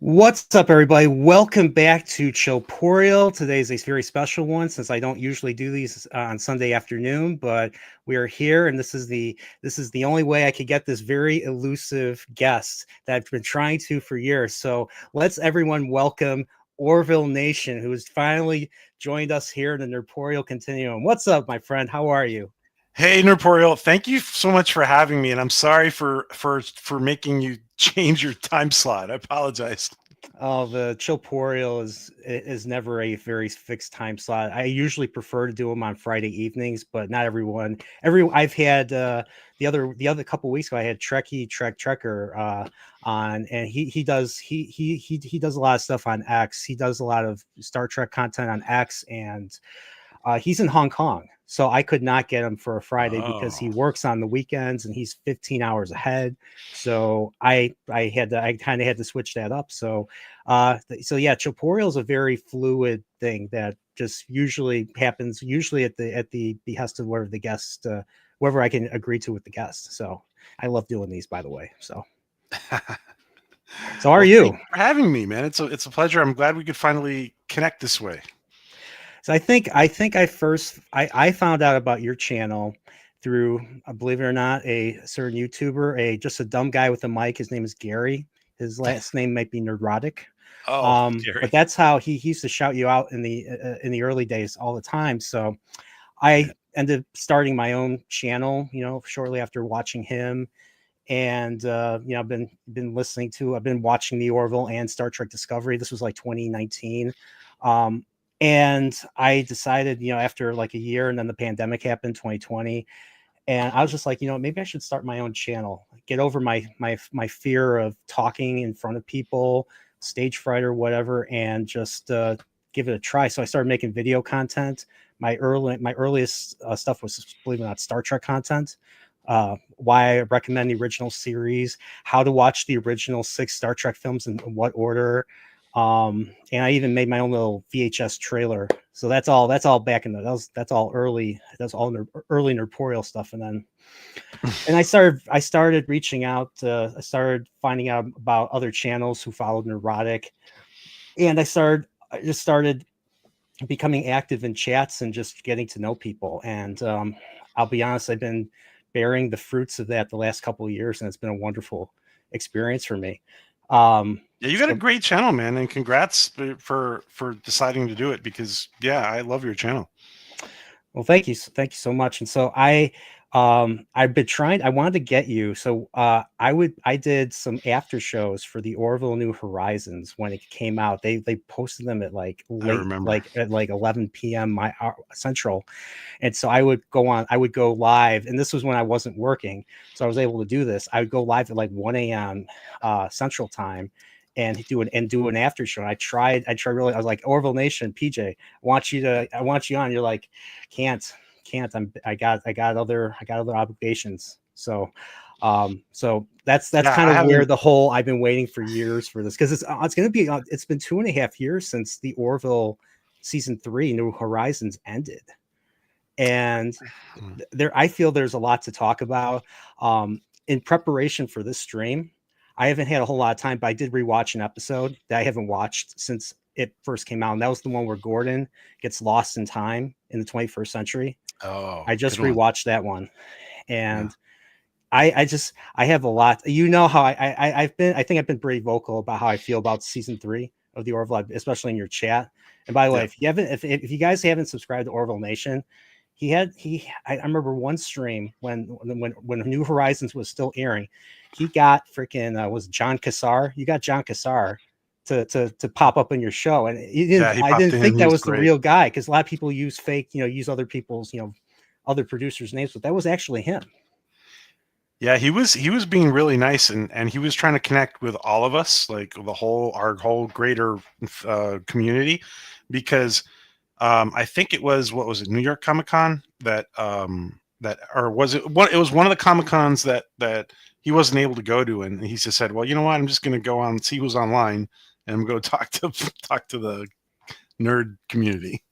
What's up, everybody? Welcome back to Chillporeal. Today's a very special one since I don't usually do these on Sunday afternoon, but we are here, and this is the only way I could get this very elusive guest that I've been trying to for years. So let's everyone welcome Orville Nation, who has finally joined us here in the Nerdporeal Continuum. What's up, my friend? How are you? Hey, Chillporeal, thank you so much for having me, and I'm sorry for making you change your time slot. I apologize. Oh, the Chillporeal is never a very fixed time slot. I usually prefer to do them on Friday evenings, but not everyone. I've had the other couple weeks ago, I had Trekker on, and he does a lot of stuff on X. He does a lot of Star Trek content on X, and he's in Hong Kong, so I could not get him for a Friday because he Oh, works on the weekends and he's 15 hours ahead. So I kind of had to switch that up. So yeah, Chillporeal is a very fluid thing that just usually happens usually at the behest of whatever the guest whoever I can agree to with the guest. So I love doing these, by the way. So how are well, thank you? you for having me, man. It's a pleasure. I'm glad we could finally connect this way. So I think I found out about your channel through, believe it or not, a certain YouTuber, a just a dumb guy with a mic. His name is Gary. His last name might be Neurotic. Oh, But Gary. that's how he used to shout you out in the early days all the time. So Yeah. I ended up starting my own channel, shortly after watching him. And I've been watching the Orville and Star Trek Discovery. This was like 2019. Um, and I decided, after like a year, and then the pandemic happened, 2020, and I was just like, maybe I should start my own channel, get over my fear of talking in front of people, stage fright or whatever, and just give it a try. So I started making video content. My earliest stuff was, believe it or not, Star Trek content. Why I recommend the original series, how to watch the original 6 Star Trek films in what order. And I even made my own little VHS trailer. So that's all back in that's all early. That's all early Nerdporeal stuff. And I started reaching out. I started finding out about other channels who followed Neurotic, and I just started becoming active in chats and just getting to know people. And I'll be honest, I've been bearing the fruits of that the last couple of years, and it's been a wonderful experience for me. Um, Yeah, you got a so great channel, man, and congrats for deciding to do it because yeah, I love your channel. Well, thank you so much. And so I've been trying. I wanted to get you. So I did some after shows for the Orville New Horizons when it came out. They posted them at like I late, remember. like at like 11 p.m. my central. And so I would go live, and this was when I wasn't working, so I was able to do this. I would go live at like 1 a.m. Central Time, and do an after show. I tried really. I was like, Orville Nation, PJ, I want you on. You're like, can't. I got other obligations. So that's Yeah, kind I of where haven't. the whole I've been waiting for years for this, because it's gonna be it's been 2.5 years since the Orville season 3 New Horizons ended, and there I feel there's a lot to talk about. In preparation for this stream, I haven't had a whole lot of time, but I did rewatch an episode that I haven't watched since it first came out, and that was the one where Gordon gets lost in time in the 21st century. Oh, I just good one. rewatched that one, Yeah. and I have a lot. How I think I've been pretty vocal about how I feel about season 3 of the Orville, especially in your chat. And by the way, Yeah. if you guys haven't subscribed to Orville Nation, I remember one stream when New Horizons was still airing, he got freaking was John Cassar. You got John Cassar to pop up in your show, and Yeah, he I popped didn't in. think He that was was the great. real guy, because a lot of people use fake, use other people's, other producers' names, but that was actually him. Yeah, he was being really nice and he was trying to connect with all of us, like the whole our whole greater community, because I think it was what was it New York Comic Con that or was it one? It was one of the Comic Cons that he wasn't able to go to, and he just said, "Well, you know what? I'm just going to go on see who's online, and I'm going to talk to talk to the nerd community."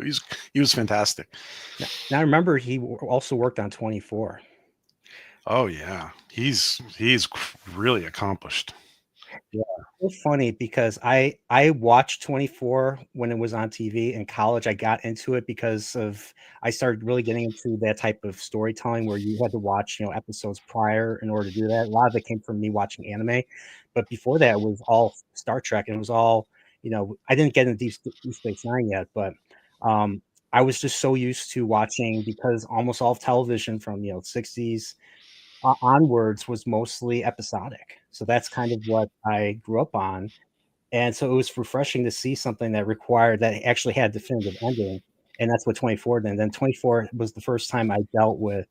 He's he was fantastic. Now remember, he also worked on 24. Oh yeah, he's really accomplished. Yeah, it's funny because I watched 24 when it was on TV in college. I got into it because of I started really getting into that type of storytelling where you had to watch, episodes prior in order to do that. A lot of it came from me watching anime, but before that, it was all Star Trek, and it was all, I didn't get into Deep Space Nine yet, but um, I was just so used to watching because almost all of television from, 60s onwards was mostly episodic. So that's kind of what I grew up on. And so it was refreshing to see something that actually had a definitive ending. And that's what 24 did. And then 24 was the first time I dealt with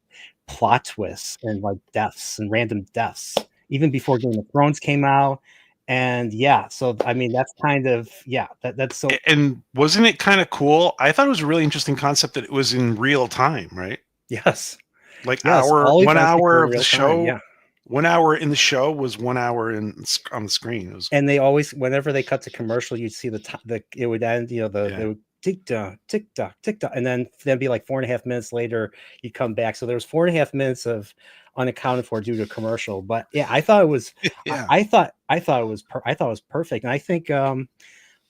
plot twists and like deaths and random deaths, even before Game of Thrones came out. And yeah, so I mean that's kind of that's so And wasn't it kind of cool? I thought it was a really interesting concept that it was in real time, right? yes. Like Yes, all one events occur hour in of the real time. show, Yeah. 1 hour in the show was 1 hour on the screen. It was, And they always, whenever they cut to commercial, you'd see it would end, yeah, they would tick tock, tick tock, tick tock, and then be like 4.5 minutes later, you'd come back. So there was 4.5 minutes of unaccounted for due to commercial. But yeah, I thought it was, yeah, I thought it was, I thought it was perfect. And it was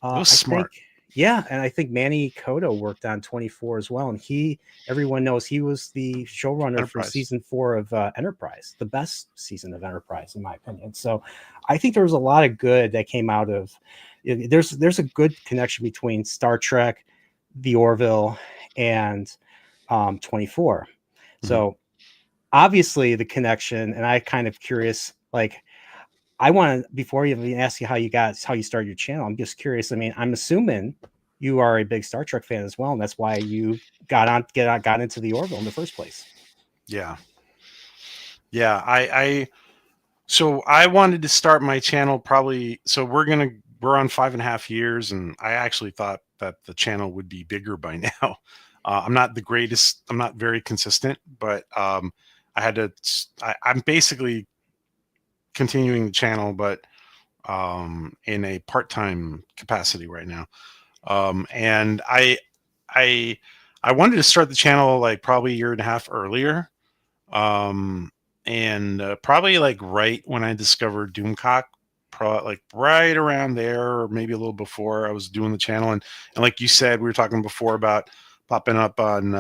I think, smart. yeah, and I think Manny Koto worked on 24 as well, and everyone knows he was the showrunner for Enterprise. season 4 of Enterprise, the best season of Enterprise, in my opinion. So, I think there was a lot of good that came out of. There's a good connection between Star Trek, the Orville, and 24. Mhm. So, obviously, the connection, and I kind of curious, like I want to before you even ask you how you started your channel. I'm just curious. I mean, I'm assuming you are a big Star Trek fan as well, and that's why you got into the Orville in the first place. Yeah, yeah. So I wanted to start my channel probably. So we're on 5.5 years, and I actually thought that the channel would be bigger by now. I'm not the greatest. I'm not very consistent, but I had to. I'm basically continuing the channel, but in a part-time capacity right now. And I I wanted to start the channel like probably a year and a half earlier. Um, and probably like right when I discovered Doomcock, like right around there, or maybe a little before I was doing the channel. And like you said, we were talking before about popping up on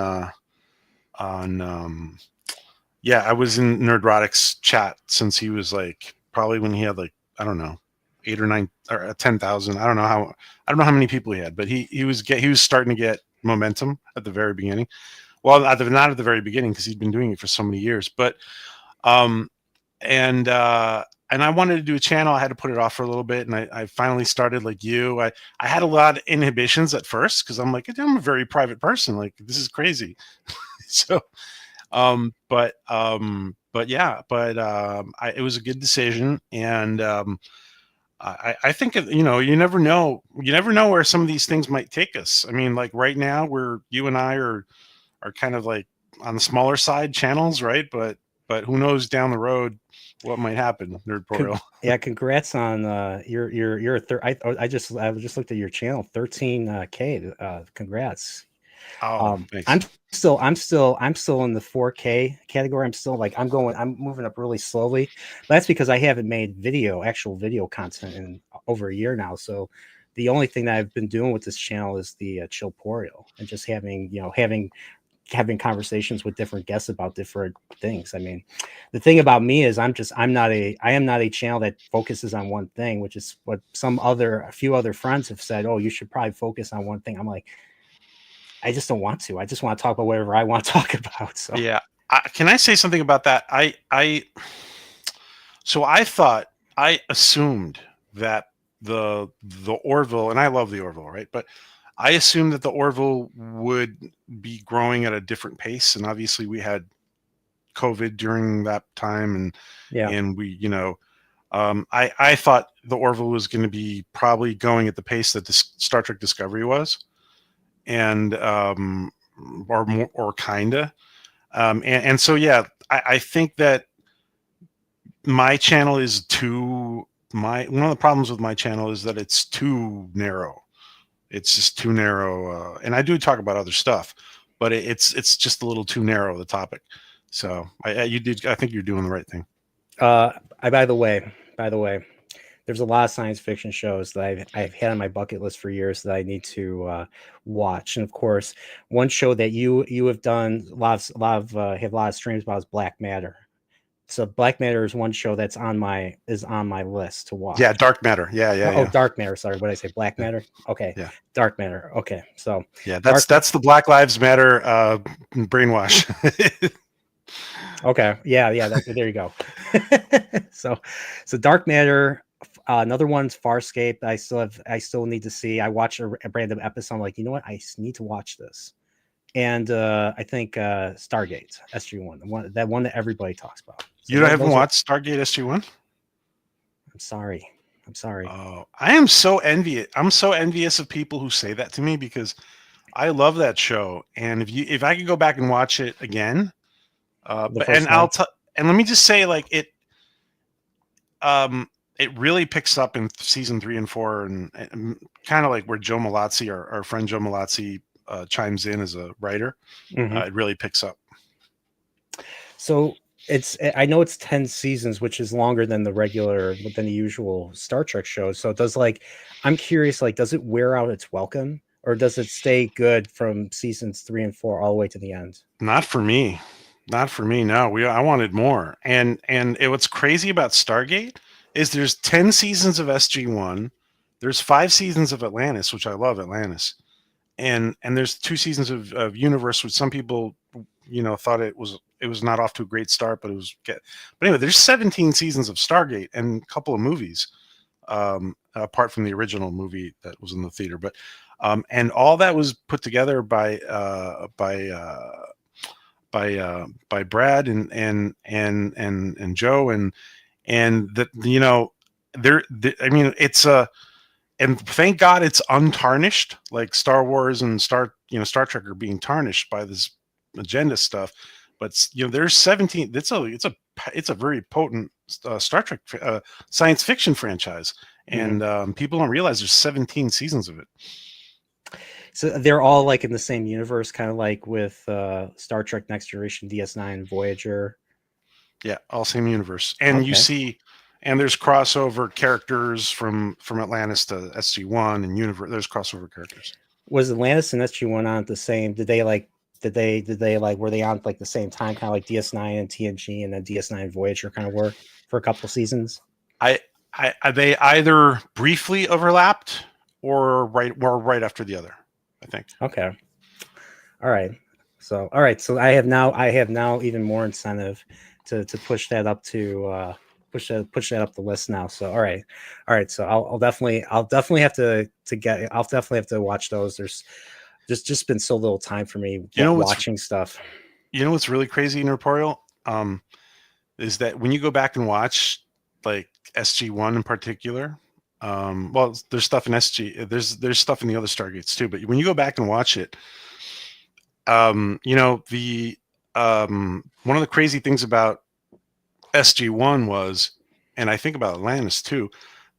yeah, I was in Nerdrotic's chat since he was like probably when he had like I don't know 8 or 9 or 10,000. I don't know how many people he had, but he was starting to get momentum at the very beginning. Well, not at the very beginning because he'd been doing it for so many years, but um and and I wanted to do a channel. I had to put it off for a little bit, and I finally started like you. I had a lot of inhibitions at first because I'm like I'm a very private person. Like this is crazy. So but yeah, but it was a good decision, and I think you never know where some of these things might take us. I mean, like right now, you and I are kind of like on the smaller side channels, right? But who knows down the road what might happen? Nerdporeal. Yeah, congrats on you're a I just looked at your channel, 13K. Congrats. Oh, thanks. I'm still in the 4K category. I'm moving up really slowly. But that's because I haven't made actual video content in over a year now. So the only thing that I've been doing with this channel is the Chillporeal and just having conversations with different guests about different things. I mean, the thing about me is I am not a channel that focuses on one thing, which is what a few other friends have said. Oh, you should probably focus on one thing. I'm like, I just don't want to. I just want to talk about whatever I want to talk about. So Yeah. Can I say something about that? So I assumed that the Orville, and I love the Orville, right? But I assumed that the Orville would be growing at a different pace, and obviously we had COVID during that time, yeah, and I thought the Orville was going to be probably going at the pace that Star Trek Discovery was, and or more or kinda, and so yeah, I think that my channel is too my one of the problems with my channel is that it's too narrow. It's just too narrow, and I do talk about other stuff, but it's just a little too narrow the topic. So I think you're doing the right thing. uh by the way, there's a lot of science fiction shows that I've had on my bucket list for years that I need to watch. And of course, one show that you have done have a lot of streams about is Black Matter. So Black Matter is one show that's on my list to watch. Yeah, Dark Matter. Yeah, yeah, Oh, yeah. Dark Matter. Sorry, what did I say? Black Yeah. Matter. Okay, Yeah. Dark Matter. Okay, so Yeah, that's the Black Lives Matter brainwash. okay, yeah. There you go. so, Dark Matter. Another one's Farscape. I still need to see. I watch a random episode. I'm like, you know what? I need to watch this. And I think Stargate SG1, the one that everybody talks about. So You haven't watched Stargate SG-1? I'm sorry. Oh, I am so envious. I'm so envious of people who say that to me because I love that show. And if I could go back and watch it again, and let me just say, like, it really picks up in season 3 and 4, and kind of like where Joe Malazzi, our friend Joe Malazzi, chimes in as a writer. It really picks up. So I know it's 10 seasons, which is longer than the usual Star Trek shows. So I'm curious, like, does it wear out its welcome, or does it stay good from seasons 3 and 4 all the way to the end? Not for me. No, I wanted more. And what's crazy about Stargate is there's 10 seasons of SG-1. There's 5 seasons of Atlantis, which I love Atlantis. And there's 2 seasons of Universe, which some people, thought it was not off to a great start, but but anyway, there's 17 seasons of Stargate and a couple of movies, apart from the original movie that was in the theater. But and all that was put together by Brad and Joe, and that, I mean, it's and thank God it's untarnished. Like Star Wars and Star Trek are being tarnished by this agenda stuff. But there's 17. It's a very potent Star Trek science fiction franchise, and people don't realize there's 17 seasons of it. So they're all like in the same universe, kind of like with Star Trek Next Generation, DS9, Voyager. Yeah, all same universe, and you see. And there's crossover characters from Atlantis to SG-1 and Universe. There's crossover characters. Was Atlantis and SG-1 on the same? Were they on like the same time, kind of like DS9 and TNG, and then DS9 and Voyager kind of were for a couple seasons? They either briefly overlapped or right after the other, I think. Okay. All right. So I have now even more incentive to push that up to push that up the list now. So all right. So I'll definitely have to watch those. There's just been so little time for me watching stuff. You know what's really crazy in Chillporeal? Is that when you go back and watch like SG-1 in particular, well, there's stuff in SG, there's stuff in the other Stargates too, but when you go back and watch it, one of the crazy things about SG-1 was, and I think about Atlantis too,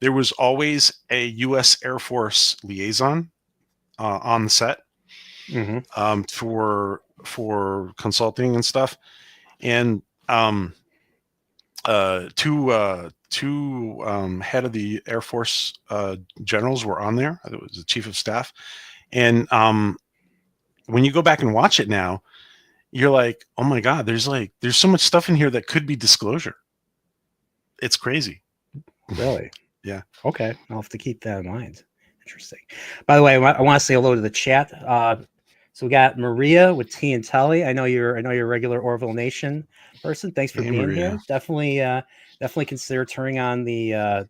there was always a U.S. Air Force liaison on the set for consulting and stuff, and two head of the Air Force generals were on there. It was the chief of staff, and when you go back and watch it now, you're like, oh my God, there's so much stuff in here that could be disclosure. It's crazy. Really? Yeah. Okay. I'll have to keep that in mind. Interesting. By the way, I want to say hello to the chat. So we got Maria with T and Telly. I know you're a regular Orville Nation person. Thanks for being here. Definitely consider turning on the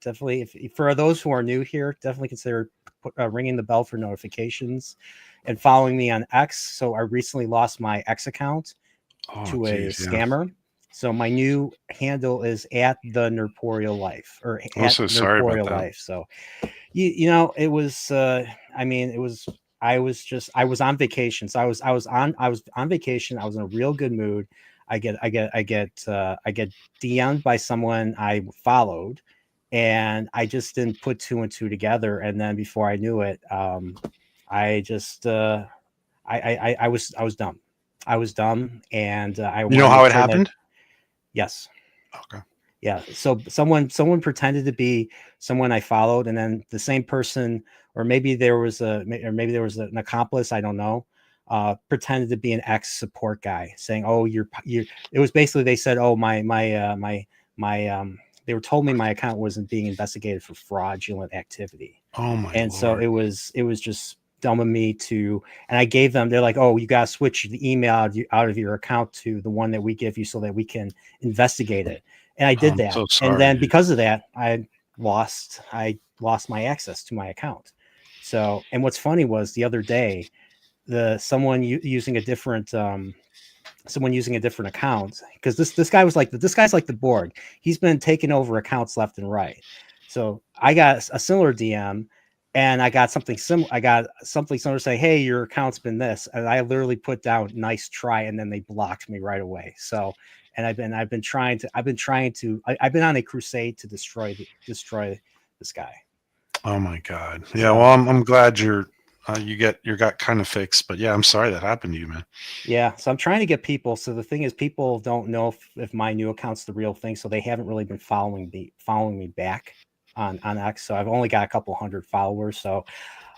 for those who are new here, definitely consider ringing the bell for notifications and following me on X. So I recently lost my X account to a scammer. Yeah. So my new handle is at the Chillporeal Life, or at Chillporeal Life. So it was I was on vacation. So I was on vacation. I was in a real good mood. I get DM'd by someone I followed, and I just didn't put 2 and 2 together. And then before I knew it, I was dumb. I was dumb, and I. You know how it happened? Yes. Okay. Yeah. So someone pretended to be someone I followed, and then the same person, or maybe there was an accomplice, I don't know, pretended to be an ex support guy saying, "Oh, you." It was basically, they said, "Oh, my they were told me my account wasn't being investigated for fraudulent activity." Oh my And so lord. it was just dumb of me to, and I gave them, they're like, "Oh, you got to switch the email out of your account to the one that we give you so that we can investigate it." And I did I'm that. so And sorry, then dude. because of that, I lost my access to my account. So, and what's funny was the other day, using a different someone using a different account, because this guy was like, this guy's like the Borg. He's been taking over accounts left and right. So I got a similar DM, and I got something similar. I got something similar saying, "Hey, your account's been this," and I literally put down "nice try," and then they blocked me right away. So, and I've been on a crusade to destroy this guy. Oh my god. Yeah. So Well, I'm glad you get your got kind of fixed, but yeah, I'm sorry that happened to you, man. yeah, so I'm trying to get people. So the thing is, people don't know if my new account's the real thing, so they haven't really been following me back on X. So I've only got a couple hundred followers. So,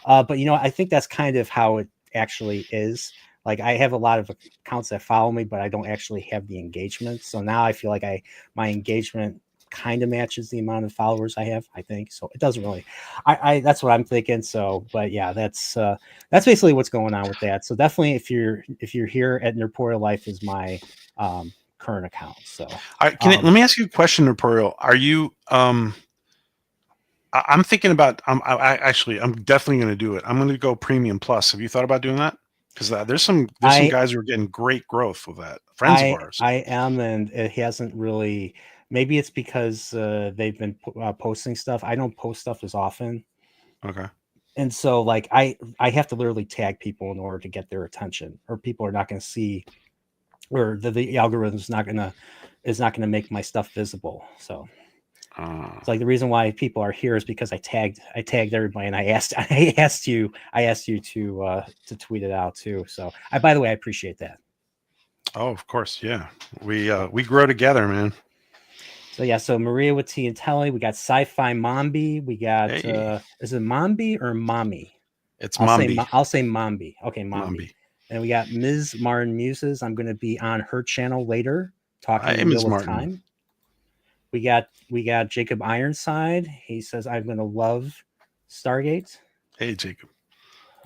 but I think that's kind of how it actually is. Like, I have a lot of accounts that follow me, but I don't actually have the engagement. So now I feel like my engagement kind of matches the amount of followers I have, I think. So it doesn't really, I that's what I'm thinking. So, but yeah, that's basically what's going on with that. So definitely, if you're here at Nerdporial Life is my current account. So Let me ask you a question, Imperial. Are you I'm thinking about. I'm definitely going to do it. I'm going to go Premium Plus. Have you thought about doing that? Because there's some I guys who are getting great growth with that. Friends of I ours. I am, and it hasn't really. Maybe it's because they've been posting stuff. I don't post stuff as often, Okay. and so like I have to literally tag people in order to get their attention, or people are not going to see, or the algorithm's not gonna make my stuff visible. So it's like the reason why people are here is because I tagged everybody, and I asked you to tweet it out too. So by the way, I appreciate that. Oh, of course. Yeah. We grow together, man. So yeah, so Maria with T and Telly, we got Sci-Fi Mombi, we got Hey, is it Mombi or Mommy? it's I'll say Mombi. I'll say Mombi. Okay, Mombi. Mombi. And we got Ms. Martin Muses. I'm going to be on her channel later, talking Hi, the Ms. Wheel of Martin. Time. We got Jacob Ironside. He says I'm going to love Stargate. Hey, Jacob.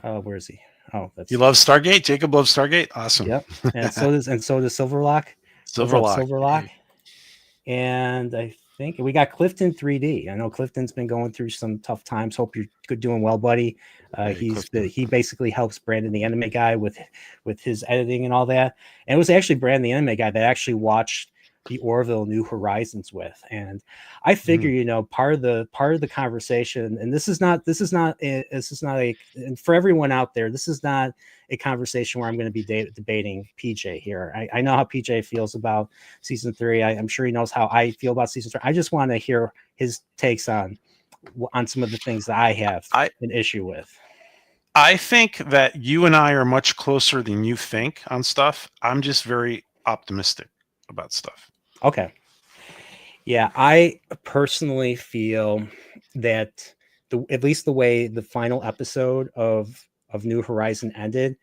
Where is he? Oh, You that's love Stargate? Jacob loves Stargate? Awesome. yep. And so does Silverlock. What's up, Silverlock. Silverlock? Hey, And I think we got Clifton 3D. I know Clifton's been going through some tough times. Hope you're good, doing well, buddy. hey, Clifton. He basically helps Brandon the Anime Guy with his editing and all that. And it was actually Brandon the Anime Guy that actually watched the Orville New Horizons with. And I figure, Mm. part of the conversation, and and for everyone out there, this is not a conversation where I'm going to be debating PJ here. I know how PJ feels about season 3. I'm sure he knows how I feel about season 3. I just want to hear his takes on some of the things that I have I an issue with. I think that you and I are much closer than you think on stuff. I'm just very optimistic about stuff. Okay. Yeah, I personally feel that at least the way the final episode of New Horizon ended,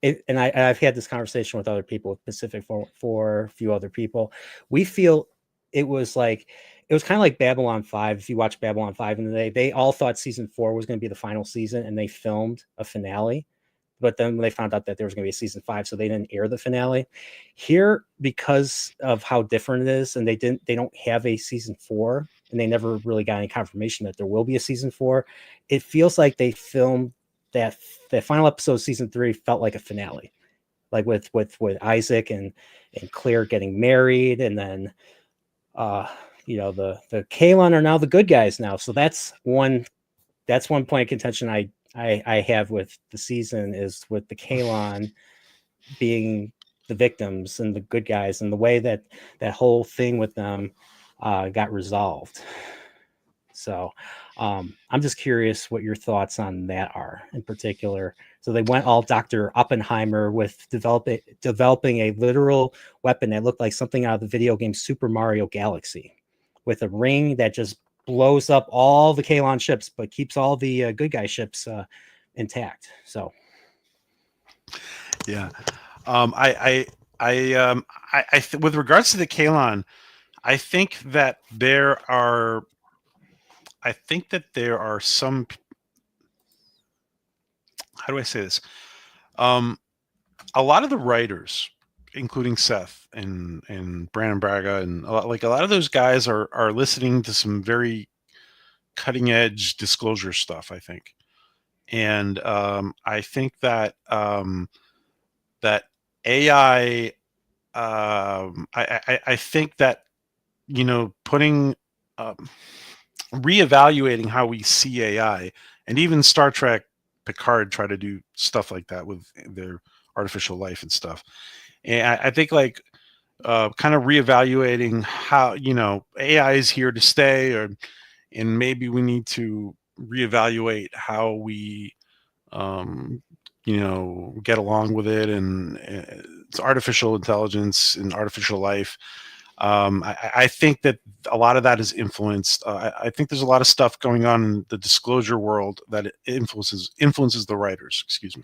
I've had this conversation with other people, with Pacific, for a few other people. We feel it was kind of like Babylon 5. If you watch Babylon 5 in the day, they all thought season 4 was going to be the final season, and they filmed a finale. But then they found out that there was going to be a season 5, so they didn't air the finale. Here, because of how different it is, and they don't have a season 4, and they never really got any confirmation that there will be a season 4. It feels like they filmed that final episode of season 3 felt like a finale, like with Isaac and Claire getting married, and then the Kalon are now the good guys now. So that's one point of contention I have with the season, is with the Kalon being the victims and the good guys, and the way that whole thing with them got resolved. So I'm just curious what your thoughts on that are in particular. So they went all Dr. Oppenheimer with developing a literal weapon that looked like something out of the video game Super Mario Galaxy. with a ring that just blows up all the Kalon ships, but keeps all the good guy ships intact. So, Yeah. With regards to the Kalon, I think that there are some. How do I say this? A lot of the writers, including Seth and Brandon Braga, and a lot of those guys are listening to some very cutting edge disclosure stuff, I think. And I think that that AI, I think that, putting reevaluating how we see AI, and even Star Trek Picard try to do stuff like that with their artificial life and stuff. And I think like kind of reevaluating how, AI is here to stay, and maybe we need to reevaluate how we get along with it, and it's artificial intelligence and artificial life. I think that a lot of that is influenced. I think there's a lot of stuff going on in the disclosure world that it influences the writers. Excuse me.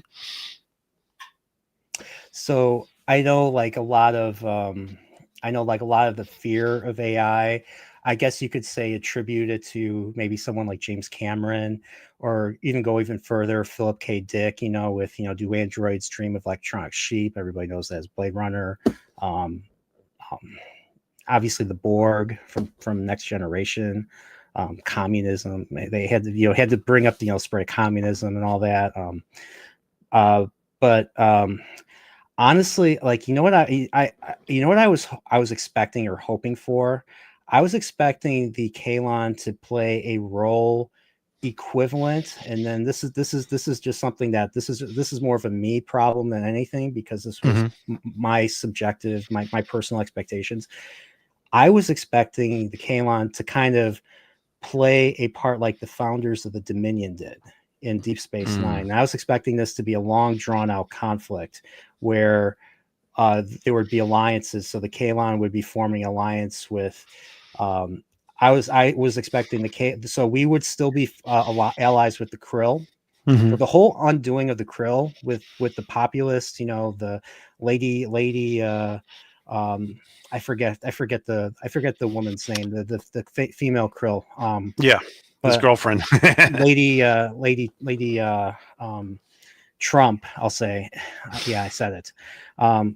so I know like a lot of the fear of AI. I guess you could say attribute it to maybe someone like James Cameron, or even go even further, Philip K. Dick. With do androids dream of electronic sheep? Everybody knows that as Blade Runner. Um, um, Obviously the Borg from Next Generation. Communism. They had to had to bring up the spread of communism and all that. But honestly, like what I was expecting or hoping for. I was expecting the Kalon to play a role equivalent, and then this is just something that this is more of a me problem than anything, because this was my subjective, my personal expectations. I was expecting the Kalon to kind of play a part like the founders of the Dominion did in Deep Space Nine. And I was expecting this to be a long, drawn out conflict where there would be alliances. So the Kalon would be forming alliance with. I was expecting so we would still be allies with the Krill. Mm-hmm. So the whole undoing of the Krill with the populists, the lady. I forget the woman's name, the female Krill. Yeah, his But girlfriend, lady Trump, I'll say. Yeah, I said it. I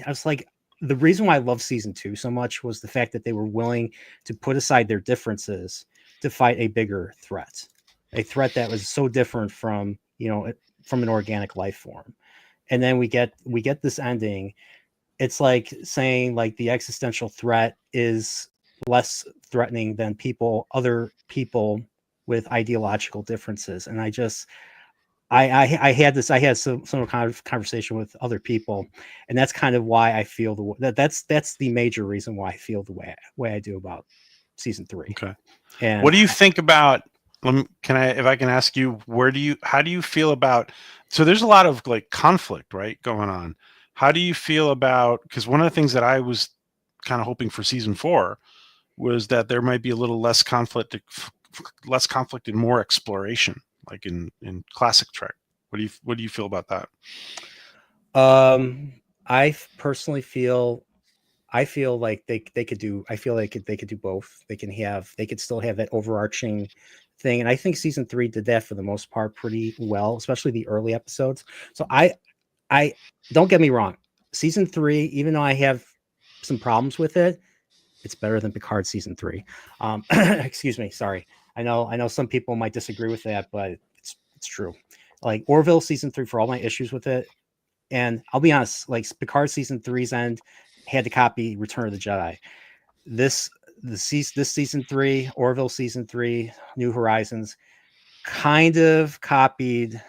was like, the reason why I love season 2 so much was the fact that they were willing to put aside their differences to fight a bigger threat, a threat that was so different from from an organic life form. And then we get this ending. It's like saying like the existential threat is less threatening than other people with ideological differences. And I had some kind of conversation with other people, and that's kind of why I feel that's the major reason why I feel the way I do about season 3. Okay. And What do you think about? If I can ask you, how do you feel about? So there's a lot of like conflict, right, going on. How do you feel about? Because one of the things that I was kind of hoping for season 4 was that there might be a little less conflict and more exploration, like in classic Trek. What do you feel about that? I personally feel like they could do. I feel like they could do both. They could still have that overarching thing, and I think season 3 did that for the most part pretty well, especially the early episodes. So I don't get me wrong, season 3, even though I have some problems with it, it's better than Picard season 3. Excuse me, sorry. I know some people might disagree with that, but it's true. Like Orville season 3, for all my issues with it, and I'll be honest, like Picard season 3's end had to copy Return of the Jedi. This season 3, Orville season 3, New Horizons, kind of copied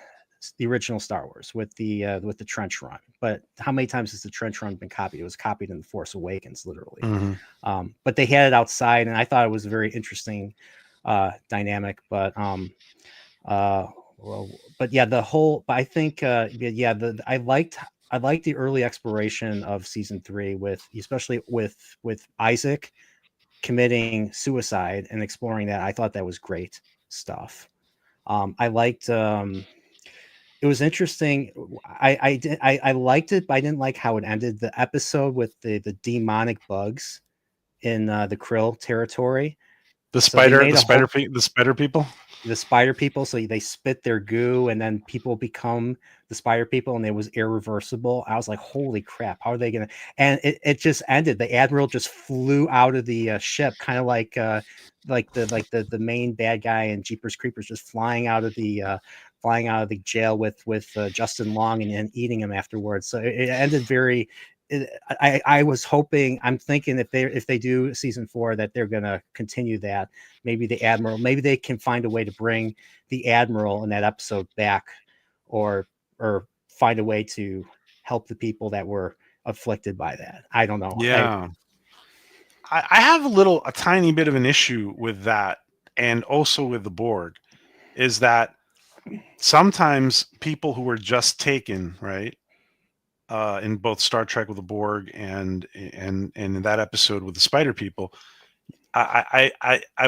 the original Star Wars with the trench run. But how many times has the trench run been copied? It was copied in The Force Awakens, literally. Mm-hmm. But they had it outside, and I thought it was a very interesting dynamic. But well, but yeah, I think I I like the early exploration of season 3 with especially with Isaac committing suicide and exploring that. I thought that was great stuff. I liked it was interesting. I liked it, but I didn't like how it ended. The episode with the demonic bugs in the Krill territory. So they made the spider people. the spider people, so they spit their goo and then people become the spider people, and it was irreversible. I was like, holy crap, how are they gonna? And it just ended. The admiral just flew out of the ship, kind of like the main bad guy in Jeepers Creepers, just flying out of the jail with Justin Long and eating him afterwards. So it ended very. I was hoping, I'm thinking if they do season 4 that they're gonna continue that. Maybe the admiral, maybe they can find a way to bring the admiral in that episode back, or find a way to help the people that were afflicted by that. I don't know. Yeah, I have a tiny bit of an issue with that, and also with the Borg, is that sometimes people who were just taken, right, in both Star Trek with the Borg and in that episode with the Spider People, I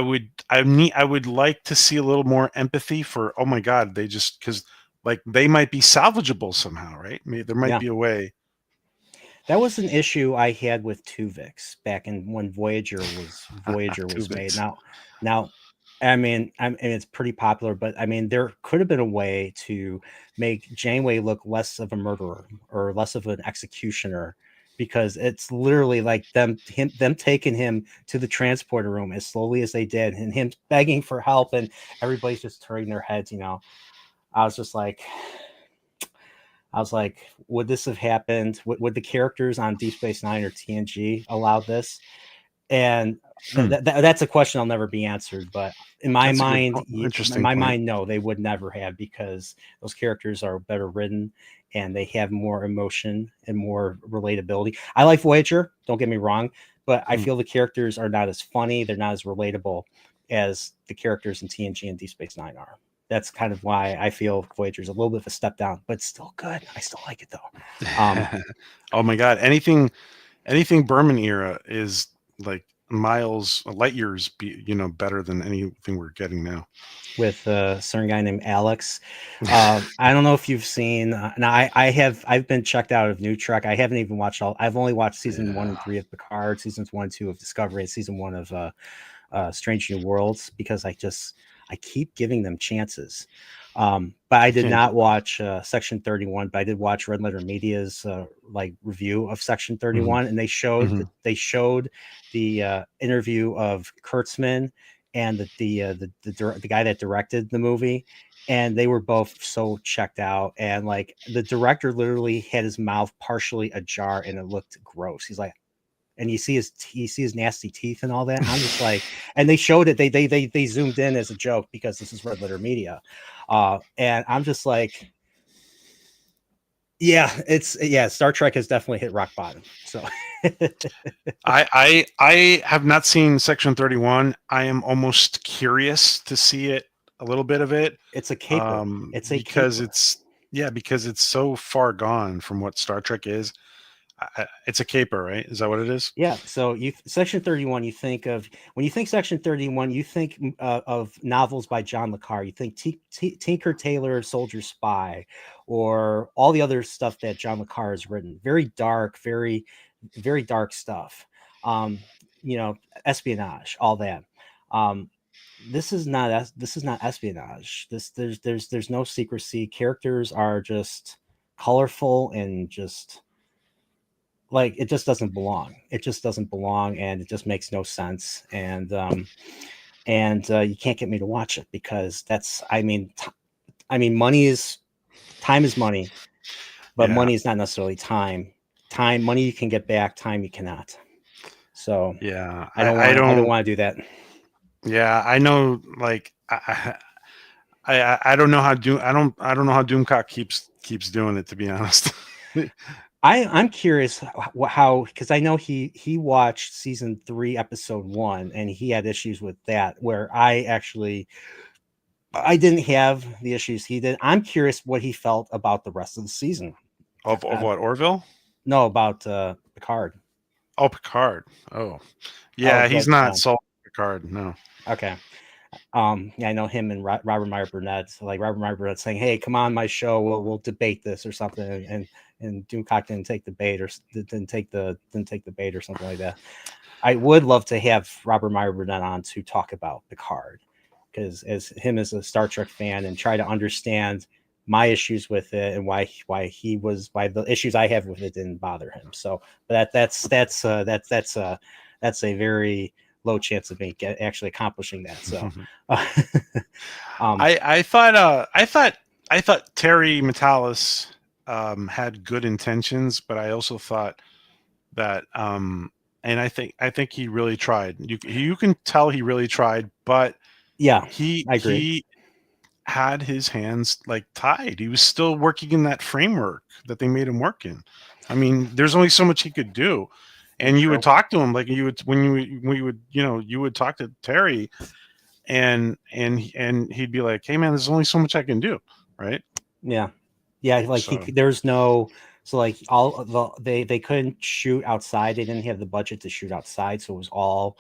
would like to see a little more empathy for, oh my God, they just, because like they might be salvageable somehow, right? There might Yeah, be a way. that was an issue I had with Tuvix back in when Voyager was made. Tuvix. Now, I mean, it's pretty popular, but I mean, there could have been a way to make Janeway look less of a murderer or less of an executioner, because it's literally like them taking him to the transporter room as slowly as they did, and him begging for help, and everybody's just turning their heads. I was just like, would this have happened? Would the characters on Deep Space Nine or TNG allow this? And that's a question I'll never be answered. But in my mind, no, they would never have, because those characters are better written and they have more emotion and more relatability. I like Voyager, don't get me wrong, but I feel the characters are not as funny, they're not as relatable as the characters in TNG and Deep Space Nine are. That's kind of why I feel Voyager's a little bit of a step down, but still good. I still like it though. Oh my God, anything Berman era is like light years better than anything we're getting now. With a certain guy named Alex. I don't know if you've seen. Now I've been checked out of New Trek. I haven't even watched all. I've only watched season 1 and 3 of Picard, seasons 1 and 2 of Discovery, and season 1 of Strange New Worlds, because I keep giving them chances. But I did not watch Section 31, but I did watch Red Letter Media's like review of Section 31, and they showed the interview of Kurtzman and the guy that directed the movie, and they were both so checked out, and like the director literally had his mouth partially ajar and it looked gross. He's like, and you see his nasty teeth and all that. I'm just like, and they showed it. They zoomed in as a joke because this is Red Letter Media, and I'm just like, yeah, Star Trek has definitely hit rock bottom. So I have not seen Section 31. I am almost curious to see it, a little bit of it. It's a caper. Because it's so far gone from what Star Trek is. It's a caper, right? Is that what it is? Yeah. So Section 31, when you think Section 31, you think of novels by John le Carre. You think Tinker Tailor Soldier Spy, or all the other stuff that John le Carre has written. Very dark, very, very dark stuff. Espionage, all that. This is not espionage. There's no secrecy. Characters are just colorful and just like, it just doesn't belong. And it just makes no sense. And you can't get me to watch it, because money is money, but money is not necessarily time. Money you can get back, time you cannot. So yeah, I don't want to do that. Yeah, I know. Like I don't know how Doomcock keeps doing it, to be honest. I'm curious how, because I know he watched season 3 episode 1 and he had issues with that, where I didn't have the issues he did. I'm curious what he felt about the rest of the season. Of what, Orville? No, about Picard. Oh, Picard. Oh, Oh, yeah, he's but not sold Picard. No. okay. Yeah, I know him and Robert Meyer Burnett. So like Robert Meyer Burnett saying, "Hey, come on my show. We'll debate this or something." And Doomcock didn't take the bait or didn't take the bait or something like that. I would love to have Robert Meyer Burnett on to talk about Picard, because as a Star Trek fan and try to understand my issues with it and why the issues I have with it didn't bother him. So, but that's a very low chance of me actually accomplishing that. So, I thought Terry Metalis had good intentions, but I also thought that and I think he really tried. You can tell he really tried, but yeah, he I agree. he had his hands like tied. He was still working in that framework that they made him work in. I mean, there's only so much he could do. And you True. would talk to him like you would you would talk to Terry, and he'd be like, "Hey man, there's only so much I can do," right? Yeah, yeah. Like So there's no, so like all of they couldn't shoot outside. They didn't have the budget to shoot outside, so it was all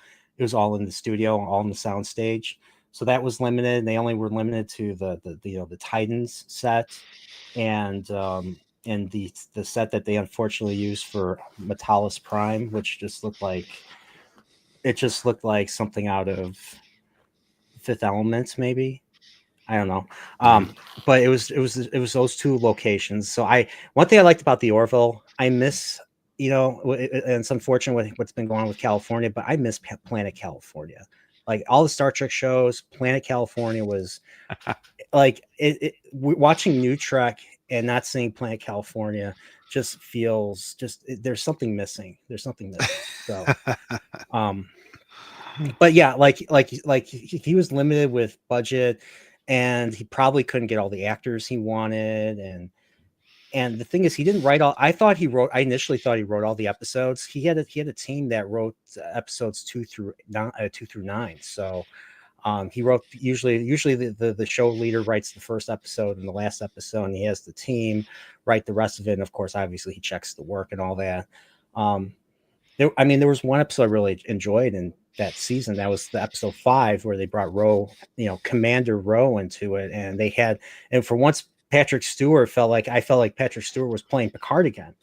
in the studio, all in the sound stage. So that was limited. They only were limited to the Titans set, and the set that they unfortunately used for Metalis Prime, which just looked like something out of Fifth Element, maybe. I don't know. But it was those two locations. So one thing I liked about the Orville, I miss, and it's unfortunate with what's been going on with California, but I miss Planet California. Like all the Star Trek shows, Planet California was like watching New Trek and not seeing Planet California just feels there's something missing. There's something missing. So, um, but yeah, like he was limited with budget, and he probably couldn't get all the actors he wanted, and the thing is, he didn't write all. I initially thought he wrote all the episodes. He had a team that wrote episodes 2 through 9. So he wrote usually the show leader writes the first episode and the last episode, and he has the team write the rest of it. And of course, obviously, he checks the work and all that. There was one episode I really enjoyed in that season. That was the episode 5 where they brought Commander Rowe into it, and for once, I felt like Patrick Stewart was playing Picard again.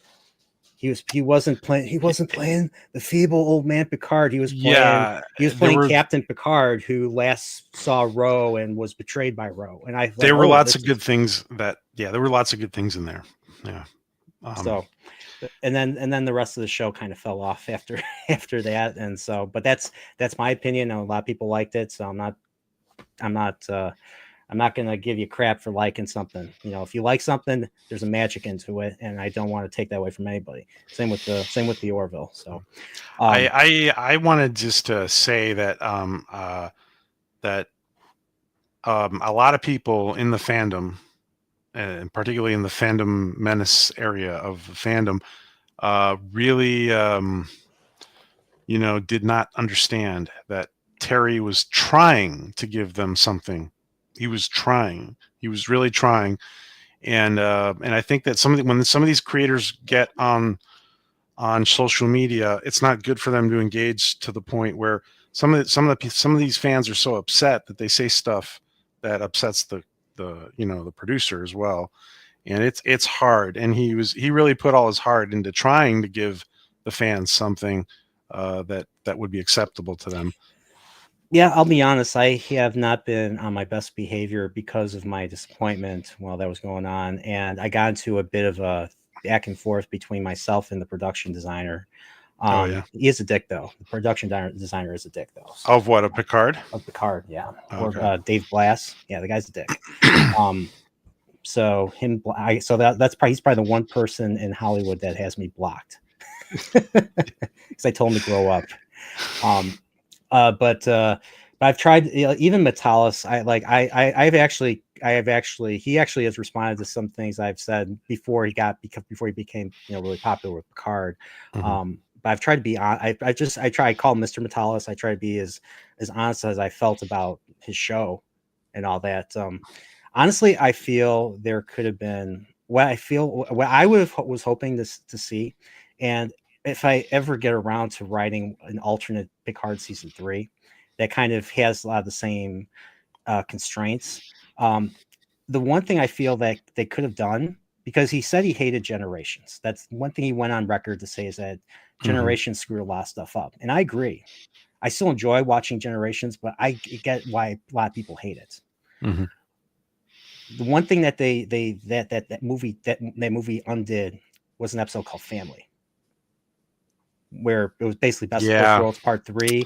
He wasn't playing the feeble old man Picard. yeah, He was there playing were Captain Picard, who last saw Rowe and was betrayed by Rowe. And I like, there were oh, lots of this good is things there were lots of good things in there. Yeah. so. And then the rest of the show kind of fell off after after that. And so, but that's my opinion. A lot of people liked it, so I'm not going to give you crap for liking something. If you like something, there's a magic into it, and I don't want to take that away from anybody. Same with the Orville. So, I wanted just to say that that a lot of people in the fandom, and particularly in the fandom menace area of the fandom, really did not understand that Terry was trying to give them something. He was trying. He was really trying, and I think that when some of these creators get on social media, it's not good for them to engage to the point where some of these fans are so upset that they say stuff that upsets the producer as well, and it's hard. And he really put all his heart into trying to give the fans something that would be acceptable to them. yeah, I'll be honest. I have not been on my best behavior because of my disappointment while that was going on, and I got into a bit of a back and forth between myself and the production designer. Oh yeah. He is a dick, though. The production designer is a dick, though. So, Of what, a Picard? of Picard, yeah, or Okay. Dave Blass, yeah, the guy's a dick. So he's probably the one person in Hollywood that has me blocked because I told him to grow up. But I've tried, even Metalis. He actually has responded to some things I've said before he became really popular with Picard. Mm-hmm. But I've tried to be on. I call him Mr. Metalis. I try to be as honest as I felt about his show and all that. Honestly, I feel there could have been what I feel, what I was hoping to see, and if I ever get around to writing an alternate Picard season 3 that kind of has a lot of the same constraints. The one thing I feel that they could have done, because he said he hated Generations. That's one thing he went on record to say, is that Generations screwed a lot of stuff up. And I agree. I still enjoy watching Generations, but I get why a lot of people hate it. The one thing that that movie undid was an episode called Family, where it was basically Best of Both Worlds Part 3.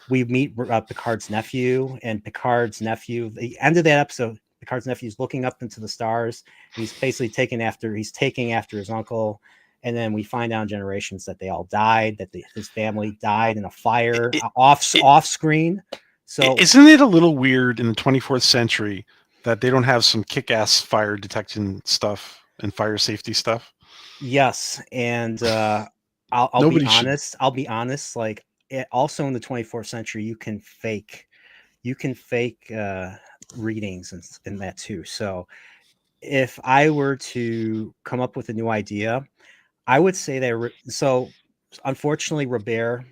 We meet Picard's nephew, and Picard's nephew, the end of that episode, Picard's nephew is looking up into the stars. He's basically taking after his uncle. And then we find out in Generations that they all died, that his family died in a fire off screen. So isn't it a little weird in the 24th century that they don't have some kick-ass fire detection stuff and fire safety stuff? Yes. And I'll be honest. Like, also in the 24th century, you can fake readings in that too. So if I were to come up with a new idea, I would say that. So unfortunately, Robert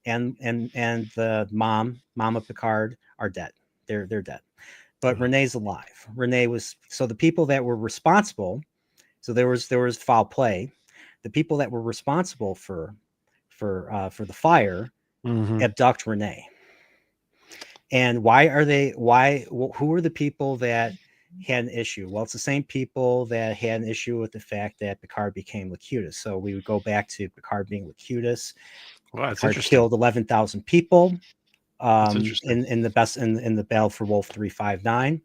and the mom of Picard are dead. They're dead, but Renee's alive. Renee was, so the people that were responsible. So there was foul play. The people that were responsible for the fire abduct Renee. And why are they? Who are the people that had an issue? Well, it's the same people that had an issue with the fact that Picard became Locutus. So we would go back to Picard being Locutus. Well, that's Picard killed 11,000 people in the battle for Wolf 359,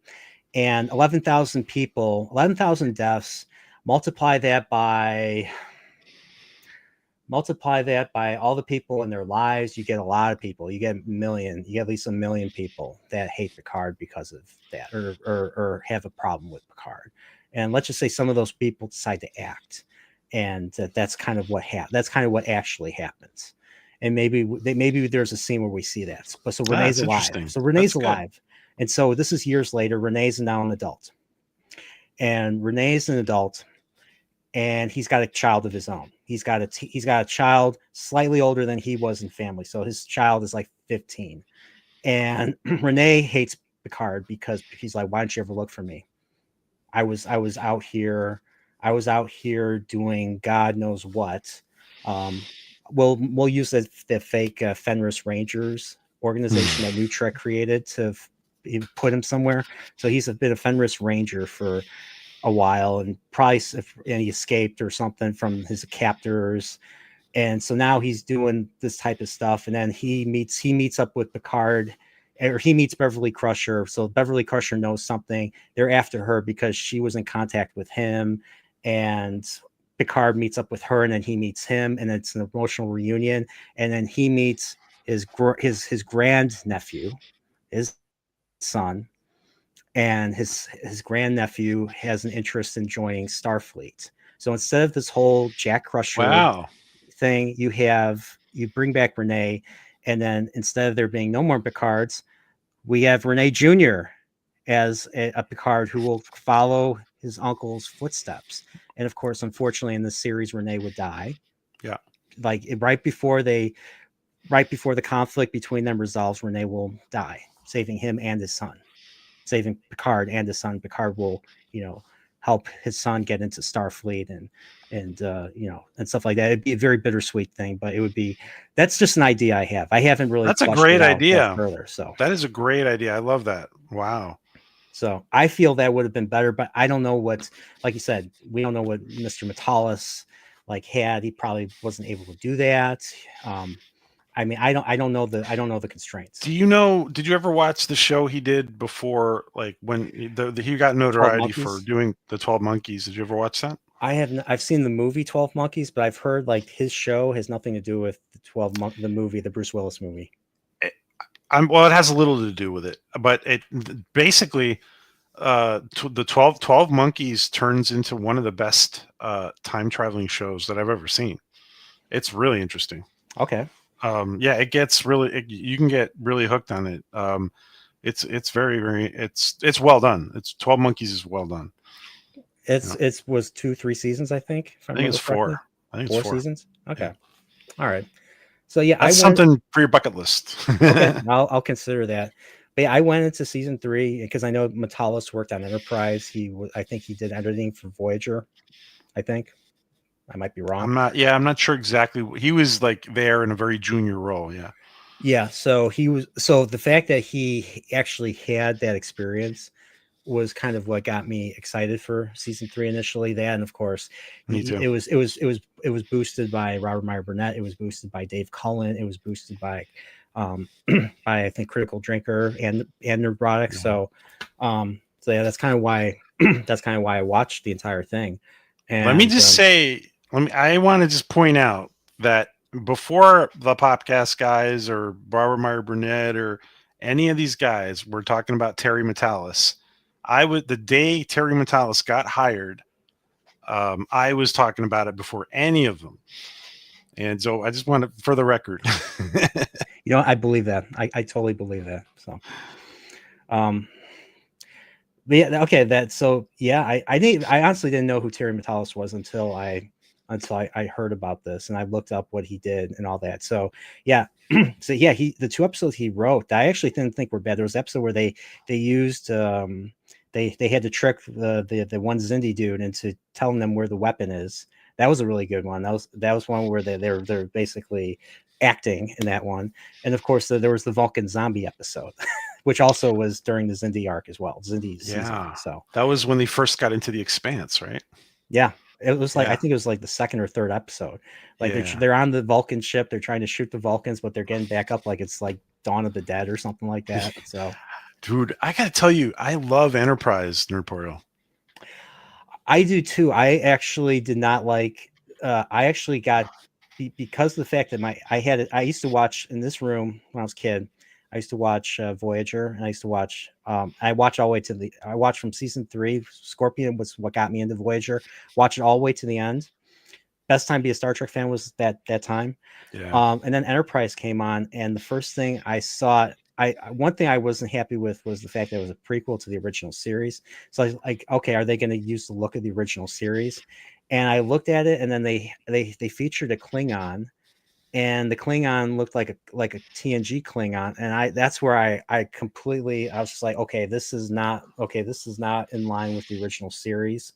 and 11,000 people, 11,000 deaths. Multiply that by all the people in their lives, you get a lot of people. You get at least a million people that hate Picard because of that, or have a problem with Picard. And let's just say some of those people decide to act, and that's kind of what actually happens. And maybe there's a scene where we see that. But so Renee's alive. So Renee's alive, and so this is years later. Renee's now an adult, and he's got a child of his own. He's got a child slightly older than he was in Family. So his child is like 15. And Renee hates Picard because he's like, why don't you ever look for me? I was out here doing God knows what. We'll use the fake Fenris Rangers organization that New Trek created to put him somewhere. So he's been a Fenris Ranger for a while, and he escaped or something from his captors, and so now he's doing this type of stuff. And then he meets up with Picard, or he meets Beverly Crusher. So Beverly Crusher knows something. They're after her because she was in contact with him, and Picard meets up with her, and then he meets him, and it's an emotional reunion. And then he meets his grand nephew, his son. And his grandnephew has an interest in joining Starfleet. So instead of this whole Jack Crusher thing, you bring back Renee, and then instead of there being no more Picards, we have Renee Jr. as a Picard who will follow his uncle's footsteps. And of course, unfortunately, in this series, Renee would die. Yeah, like right before the conflict between them resolves, Renee will die, saving him and his son. Saving Picard and his son. Picard will, help his son get into Starfleet and stuff like that. It'd be a very bittersweet thing, but that's just an idea I have. I haven't really. That's a great idea. Further, so that is a great idea. I love that. Wow. So I feel that would have been better, but I don't know what, like you said, we don't know what Mr. Metalis had. He probably wasn't able to do that. I mean, I don't know the constraints. Did you ever watch the show he did before, when he got notoriety for doing the 12 Monkeys? Did you ever watch that? I haven't. I've seen the movie 12 Monkeys, but I've heard his show has nothing to do with the movie, the Bruce Willis movie. It has a little to do with it, but it basically, the 12 Monkeys turns into one of the best time traveling shows that I've ever seen. It's really interesting. Okay. It gets you can get really hooked on it. It's very, very, it's well done. 12 Monkeys is well done. It's was 2-3 seasons, I think. If I I think it's remember correctly. 4. I think it's 4 4. seasons. Okay. Yeah. All right. So yeah, That's something for your bucket list. Okay, I'll consider that. But yeah, I went into season 3 because I know Metalis worked on Enterprise. I think he did editing for Voyager. I think I might be wrong. I'm not sure exactly. He was like there in a very junior role. Yeah. Yeah. So the fact that he actually had that experience was kind of what got me excited for season 3 initially. That, and of course, Me too. it was boosted by Robert Meyer Burnett. It was boosted by Dave Cullen. It was boosted by by I think Critical Drinker and Nerdrotic. Yeah. So yeah, that's kind of why I watched the entire thing. And Let me just say, I want to just point out that before the podcast guys or Barbara Meyer Burnett or any of these guys were talking about Terry Metalis, the day Terry Metalis got hired, I was talking about it before any of them. And so I just want to, for the record. I believe that. I totally believe that. So, but yeah, okay. I honestly didn't know who Terry Metalis was until I heard about this and I looked up what he did and all that. So yeah, the 2 episodes he wrote, I actually didn't think were bad. There was an episode where they used they had to trick the one Zindi dude into telling them where the weapon is. That was a really good one. That was one where they're basically acting in that one. And of course there was the Vulcan zombie episode, which also was during the Zindi arc as well. Zindi season. So that was when they first got into the Expanse, right? Yeah. It was like I think it was like the 2nd or 3rd episode. Like they're on the Vulcan ship, they're trying to shoot the Vulcans, but they're getting back up like it's like Dawn of the Dead or something like that. So dude, I gotta tell you, I love Enterprise Nerdporeal. I do too. I actually did not like I actually got because of the fact that I used to watch in this room when I was a kid. I used to watch Voyager, and I used to watch. I watched all the way I watched from season 3. Scorpion was what got me into Voyager. Watch it all the way to the end. Best time to be a Star Trek fan was that time. Yeah. And then Enterprise came on, and the first thing I saw, one thing I wasn't happy with was the fact that it was a prequel to the original series. So I was like, okay, are they going to use the look of the original series? And I looked at it, and then they featured a Klingon. And the Klingon looked like a TNG Klingon, and that's where I completely I was just like, okay, this is not in line with the original series.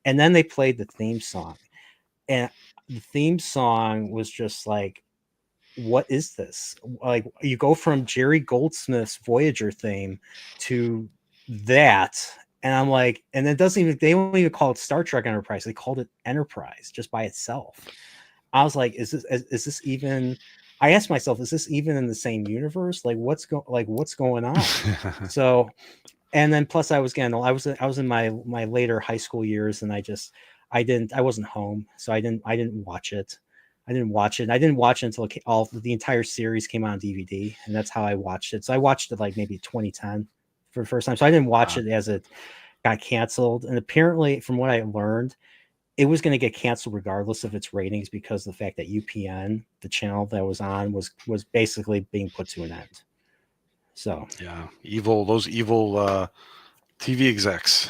And then they played the theme song, and the theme song was just like, what is this? Like, you go from Jerry Goldsmith's Voyager theme to that, and I'm like, and it doesn't even they don't even call it Star Trek Enterprise, they called it Enterprise just by itself. I was like, is this even? I asked myself, is this even in the same universe? Like, what's going on? So, and then plus, I was in my later high school years, and I wasn't home, so I didn't watch it. I didn't watch it. I didn't watch it until the entire series came out on DVD, and that's how I watched it. So I watched it like maybe 2010 for the first time. So I didn't watch it as it got canceled. And apparently, from what I learned, it was going to get canceled regardless of its ratings because of the fact that UPN, the channel that was on, was basically being put to an end. So yeah, those evil TV execs.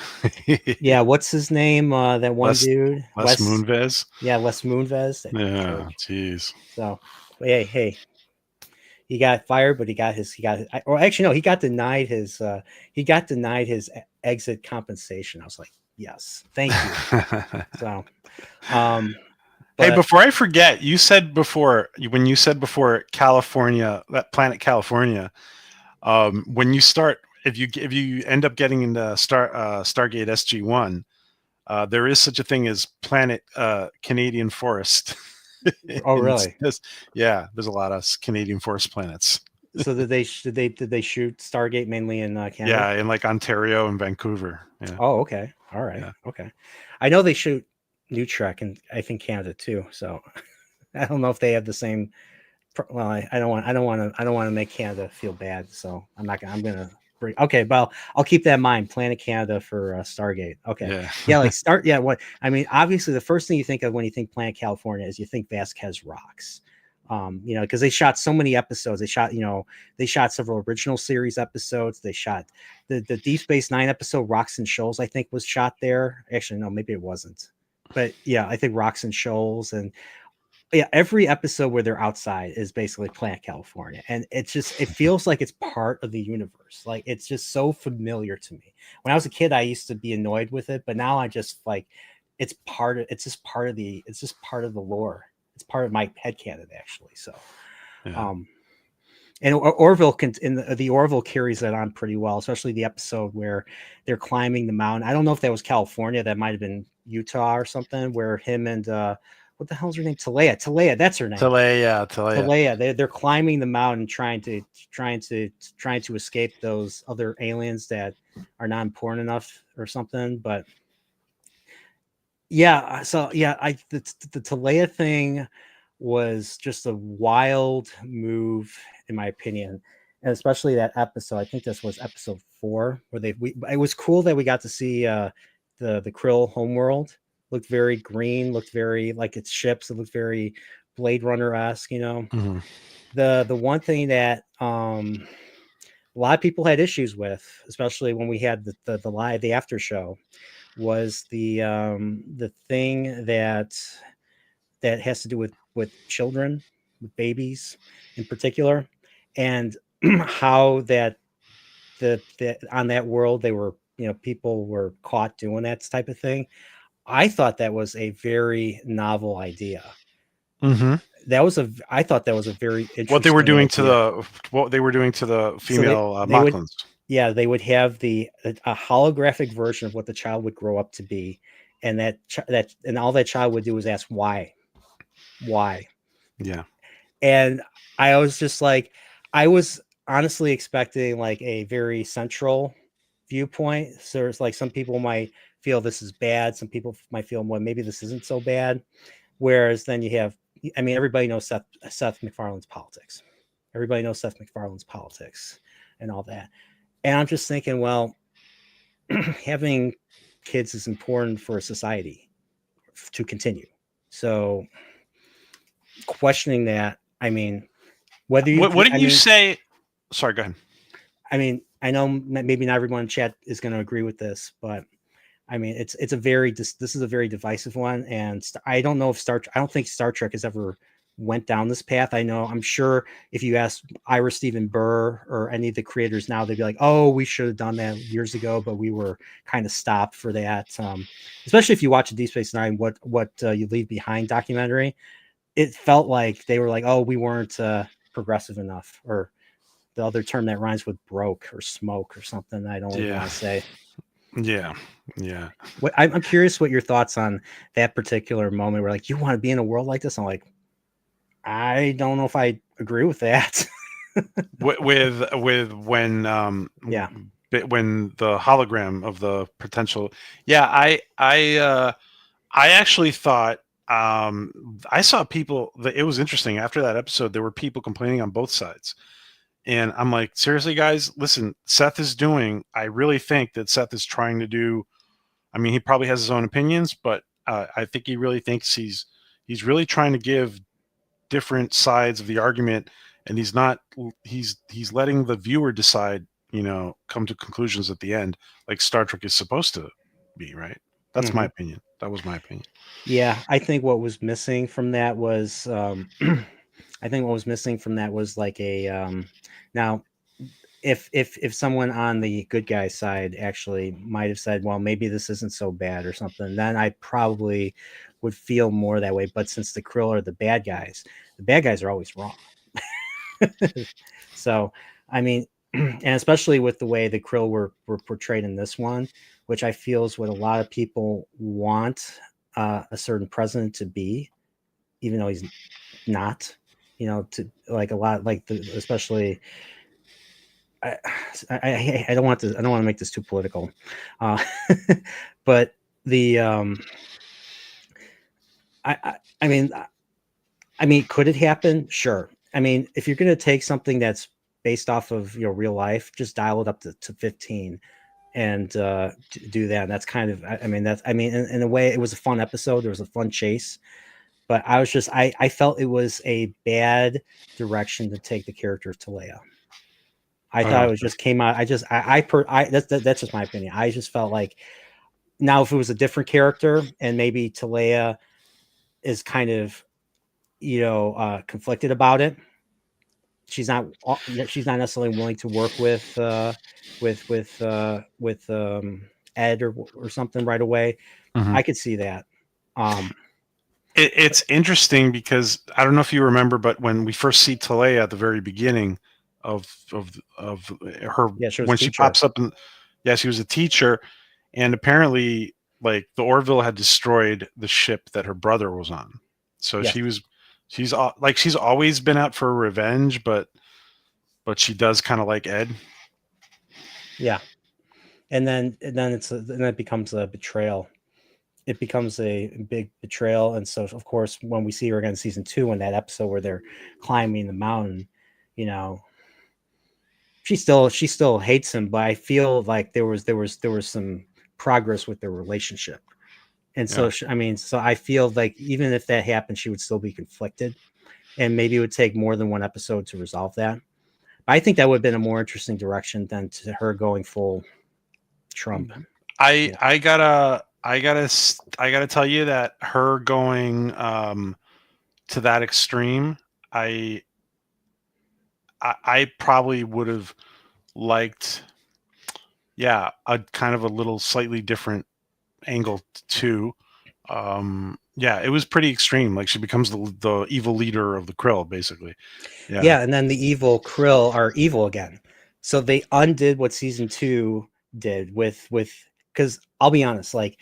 Yeah, what's his name? That one dude, Les Moonves. Yeah, Les Moonves. Yeah, jeez. So, hey, he got fired, but he got or actually no, he got denied his exit compensation. I was like, yes, thank you. So, hey, before I forget, you said before California, that planet California, when you start, if you end up getting into Stargate SG-1, there is such a thing as planet Canadian Forest. Oh, really? Yeah, there's a lot of Canadian forest planets. So did they shoot Stargate mainly in Canada? Yeah, in like Ontario and Vancouver. Yeah. Oh, okay. All right. Yeah. Okay. I know they shoot New Trek and I think Canada too. So I don't know if they have the same. Well, I don't want to make Canada feel bad. So I'm gonna bring. Okay, well, I'll keep that in mind. Planet Canada for Stargate. Okay. Yeah. What I mean, obviously, the first thing you think of when you think Planet California is you think Vasquez Rocks. You know, because they shot so many episodes. They shot several original series episodes. They shot the Deep Space Nine episode, Rocks and Shoals, I think was shot there. Actually, no, maybe it wasn't. But yeah, I think Rocks and Shoals, and yeah, every episode where they're outside is basically Planet California, and it feels like it's part of the universe. Like it's just so familiar to me. When I was a kid, I used to be annoyed with it, but now I just like it's just part of the lore. It's part of my headcanon, actually. So Yeah. and Orville the Orville carries that on pretty well, especially the episode where they're climbing the mountain. I don't know if that was California, that might have been Utah or something, where him and what the hell's her name? Talea, that's her name. Talea. They're climbing the mountain, trying to escape those other aliens that are not important enough or something. But yeah, so yeah, the Talea thing was just a wild move, in my opinion, and especially that episode. I think this was episode 4, where it was cool that we got to see the Krill homeworld. Looked very green, looked very like its ships. It looked very Blade Runner-esque, you know. Mm-hmm. The one thing that a lot of people had issues with, especially when we had the after show, was the thing that has to do with children, with babies in particular, and how that the on that world they were, you know, people were caught doing that type of thing. I thought that was a very novel idea. Mm-hmm. I thought that was a very interesting What they were doing idea. to the So female they would, Mocklins. yeah, they would have a holographic version of what the child would grow up to be, and and all that child would do was ask why. Yeah. And I was just like, I was honestly expecting like a very central viewpoint. So it's like some people might feel this is bad, some people might feel, well, maybe this isn't so bad. Whereas then you have, I mean, everybody knows Seth MacFarlane's politics. Everybody knows Seth MacFarlane's politics and all that. And I'm just thinking, well, having kids is important for a society to continue. So questioning that, I mean, whether you, What did I you mean, say? Sorry, go ahead. I mean, I know maybe not everyone in chat is going to agree with this, but I mean, this is a very divisive one, and I don't know if I don't think Star Trek has ever went down this path. I'm sure if you ask Ira Stephen Burr or any of the creators now, they'd be like, "Oh, we should have done that years ago, but we were kind of stopped for that." Especially if you watch a Deep Space Nine, what you leave behind documentary, it felt like they were like, "Oh, we weren't progressive enough," or the other term that rhymes with broke or smoke or something. I don't even Yeah. want to say. Yeah. I'm curious what your thoughts on that particular moment where like, you want to be in a world like this? I'm like, I don't know if I agree with that. with Yeah. when the hologram of the potential. Yeah, I actually thought, I saw people that it was interesting after that episode. There were people complaining on both sides. And I'm like, seriously, guys, listen, I really think that Seth is trying to do, I mean, he probably has his own opinions, but I think he really thinks he's really trying to give different sides of the argument, and he's letting the viewer decide, come to conclusions at the end, like Star Trek is supposed to be, right? That's my opinion. That was my opinion. Yeah, I think what was missing from that was like a now if someone on the good guy side actually might have said, well, maybe this isn't so bad or something, then I probably would feel more that way. But since the Krill are the bad guys are always wrong. So, I mean, and especially with the way the Krill were portrayed in this one, which I feel is what a lot of people want a certain president to be, even though he's not. To like a lot, like especially. I don't want to make this too political, but the I mean, could it happen? Sure. I mean, if you're going to take something that's based off of real life, just dial it up to 15 and do that. And that's kind of, I mean, in a way, it was a fun episode. There was a fun chase. but I was just I felt it was a bad direction to take the character of Talea. I thought it was just came out. That's just my opinion. I just felt like now if it was a different character and maybe Talea is kind of conflicted about it. She's not necessarily willing to work with Ed or something right away. Mhm. I could see that. It's interesting because I don't know if you remember, but when we first see Talea at the very beginning of her, Yeah, she was a when she teacher. pops up, and yeah, she was a teacher, and apparently, like the Orville had destroyed the ship that her brother was on, so Yes. she's like she's always been out for revenge, but she does kind of like Ed. Yeah. And then it becomes a betrayal. It becomes a big betrayal. And so of course when we see her again in season 2 in that episode where they're climbing the mountain, you know, she still hates him, but I feel like there was some progress with their relationship. And so Yeah. so I feel like even if that happened, she would still be conflicted, and maybe it would take more than one episode to resolve that. I think that would have been a more interesting direction than to her going full Trump. I gotta tell you that her going to that extreme, I I probably would have liked, yeah, a kind of a little slightly different angle too. Yeah, it was pretty extreme. Like she becomes the evil leader of the Krill, basically. Yeah. Yeah, and then the evil Krill are evil again. So they undid what season 2 did with because I'll be honest, like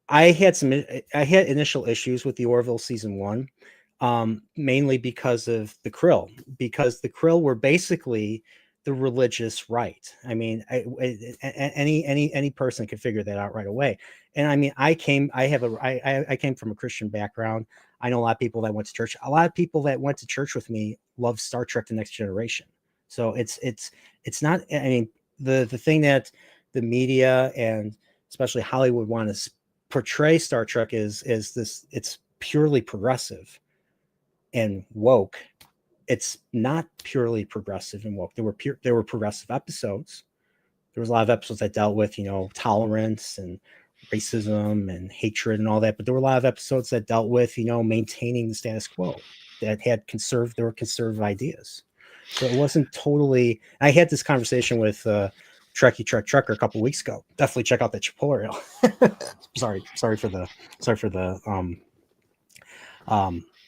I had initial issues with the Orville season 1, mainly because of the Krill, because the Krill were basically the religious right. I mean, any person could figure that out right away. And I mean, I came from a Christian background. I know a lot of people that went to church. A lot of people that went to church with me love Star Trek: The Next Generation. So it's not. I mean, the thing that the media and especially Hollywood want to portray Star Trek is this, it's purely progressive and woke. It's not purely progressive and woke. There were progressive episodes. There was a lot of episodes that dealt with, tolerance and racism and hatred and all that, but there were a lot of episodes that dealt with, maintaining the status quo, that there were conservative ideas. So it wasn't totally. I had this conversation with Trekkie Trek Trucker a couple weeks ago. Definitely check out the Chillporeal. sorry for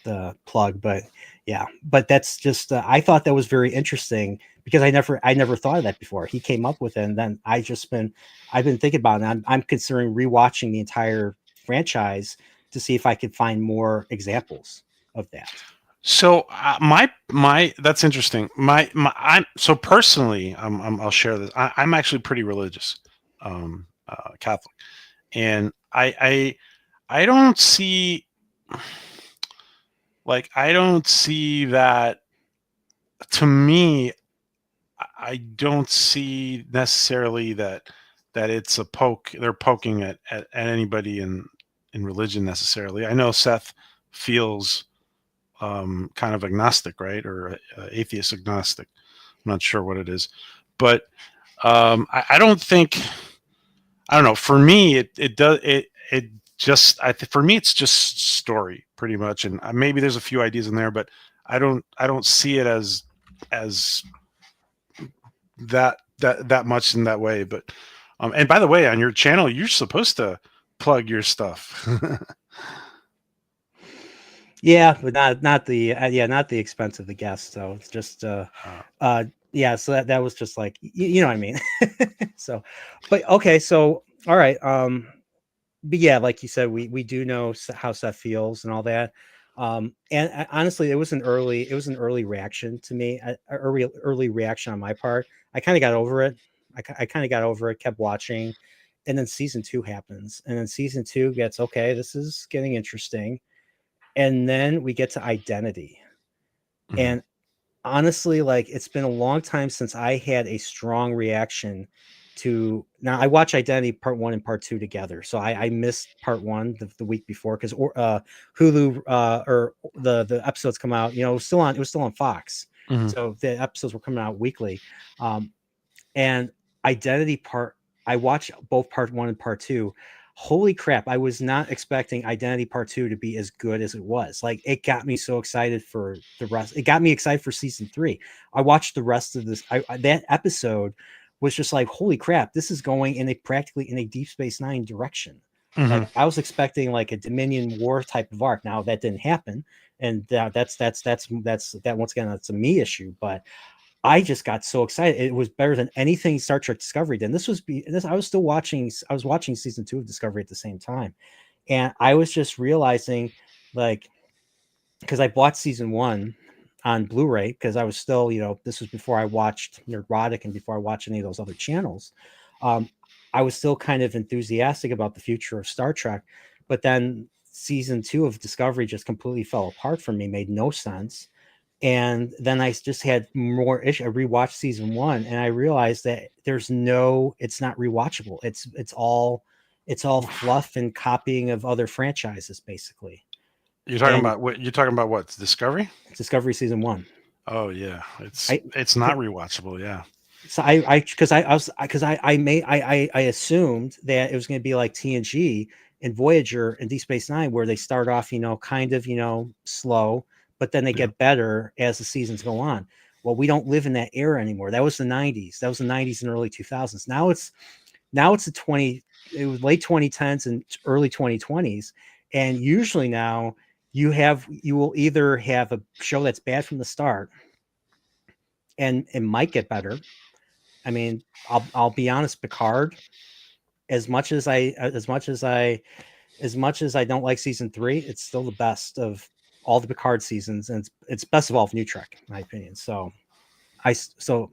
the plug, but yeah, but that's just I thought that was very interesting because I never thought of that before. He came up with it, and then I've been thinking about it. I'm considering rewatching the entire franchise to see if I could find more examples of that. So my that's interesting. I'm so personally, I'll share this. I'm actually pretty religious, Catholic, and I don't see, like, I don't see that. To me, I don't see necessarily that it's a poke. They're poking at anybody in religion necessarily. I know Seth feels kind of agnostic, right, or atheist agnostic. I'm not sure what it is, but I don't think. I don't know. For me, it does it just for me it's just story pretty much, and maybe there's a few ideas in there, but I don't see it as that much in that way. But and by the way, on your channel, you're supposed to plug your stuff. Yeah, but not the not the expense of the guest. So it's just yeah. So that was just like you know what I mean. So, but okay. So all right. But yeah, like you said, we do know how Seth feels and all that. And honestly, it was an early reaction to me, early reaction on my part. I kind of got over it. I kind of got over it, kept watching, and then season 2 happens, and then season 2 gets okay. This is getting interesting, and then we get to identity, Mhm. and honestly, like it's been a long time since I had a strong reaction to now I watch Identity Part 1 and Part 2 together. So I missed Part 1 the week before because Hulu or the episodes come out, you know, it was still on Fox. Mhm. So the episodes were coming out weekly. And Identity Part, I watched both Part 1 and Part 2. Holy crap, I was not expecting Identity Part 2 to be as good as it was. Like, it got me so excited for the rest. It got me excited for season 3. I watched the rest of this. That episode was just like, holy crap, this is going in practically in a Deep Space Nine direction. Mhm. Like, I was expecting like a Dominion War type of arc. Now that didn't happen, and that's once again, that's a me issue. But I just got so excited. It was better than anything Star Trek Discovery did. And I was still watching. I was watching season 2 of Discovery at the same time, and I was just realizing, like, because I bought season 1 on Blu-ray because I was still, you know, this was before I watched Neurotic and before I watched any of those other channels. I was still kind of enthusiastic about the future of Star Trek, but then season 2 of Discovery just completely fell apart for me. Made no sense. And then I just had more issue. I rewatched season 1 and I realized that it's not rewatchable. It's all fluff and copying of other franchises, basically. You're talking And about what? You're talking about what? Discovery? Discovery season 1. Oh yeah, I it's not rewatchable. Yeah. so I because I was because I assumed that it was going to be like TNG and Voyager and Deep Space Nine, where they start off, you know, kind of, you know, slow, but then they Yeah. get better as the seasons go on. Well, we don't live in that era anymore. That was the 90s. That was the 90s and early 2000s. Now it's it was late 2010s and early 2020s. And usually now you will either have a show that's bad from the start and it might get better. I mean, I'll be honest, Picard, as much as I don't like season 3, it's still the best of all the Picard seasons, and it's best of all of New Trek, in my opinion. So I still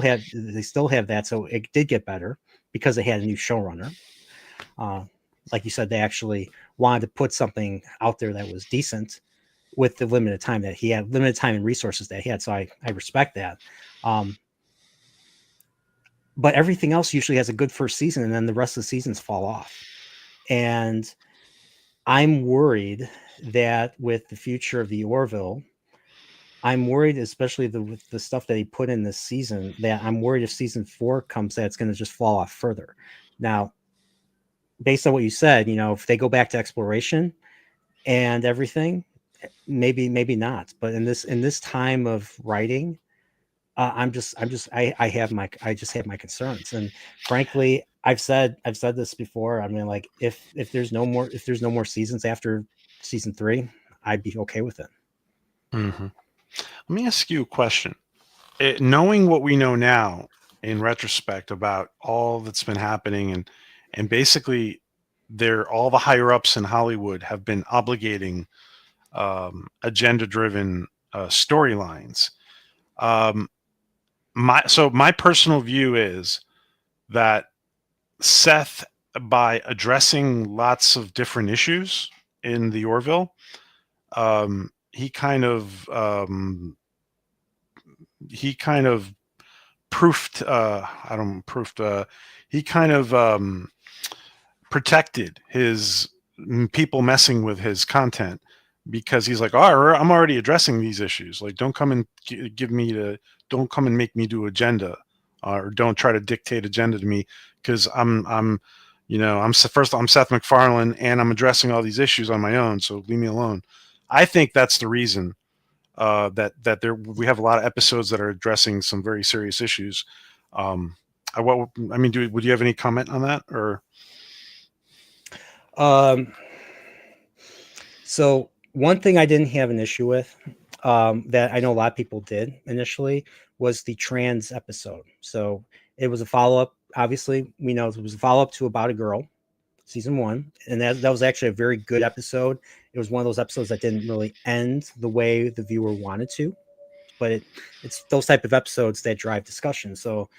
have they still have that, so it did get better because they had a new showrunner. Like you said, they actually wanted to put something out there that was decent with the limited time and resources that he had. So I respect that. But everything else usually has a good first season, and then the rest of the seasons fall off. And I'm worried that with the future of the Orville, I'm worried, especially with the stuff that he put in this season, that I'm worried if season 4 comes, that it's going to just fall off further. Now, based on what you said, you know, if they go back to exploration and everything, maybe not. But in this time of writing, I just have my concerns, and frankly, I've said this before. I mean, like, if there's no more seasons after season 3, I'd be okay with it. Mm-hmm. Let me ask you a question. Knowing what we know now in retrospect about all that's been happening, and basically, all the higher ups in Hollywood have been obligating agenda-driven storylines. Um, my personal view is that Seth, by addressing lots of different issues in the Orville, he kind of proofed. I don't proofed. He kind of protected his people messing with his content, because he's like, oh, I'm already addressing these issues. Like, don't come and don't come and make me do agenda, or don't try to dictate agenda to me, because I'm Seth MacFarlane and I'm addressing all these issues on my own. So leave me alone. I think that's the reason we have a lot of episodes that are addressing some very serious issues. Would you have any comment on that, or? So one thing I didn't have an issue with, that I know a lot of people did initially, was the trans episode. So it was a follow-up. Obviously, we know it was a follow-up to About a Girl, season 1, and that was actually a very good episode. It was one of those episodes that didn't really end the way the viewer wanted to, but it's those type of episodes that drive discussion. So,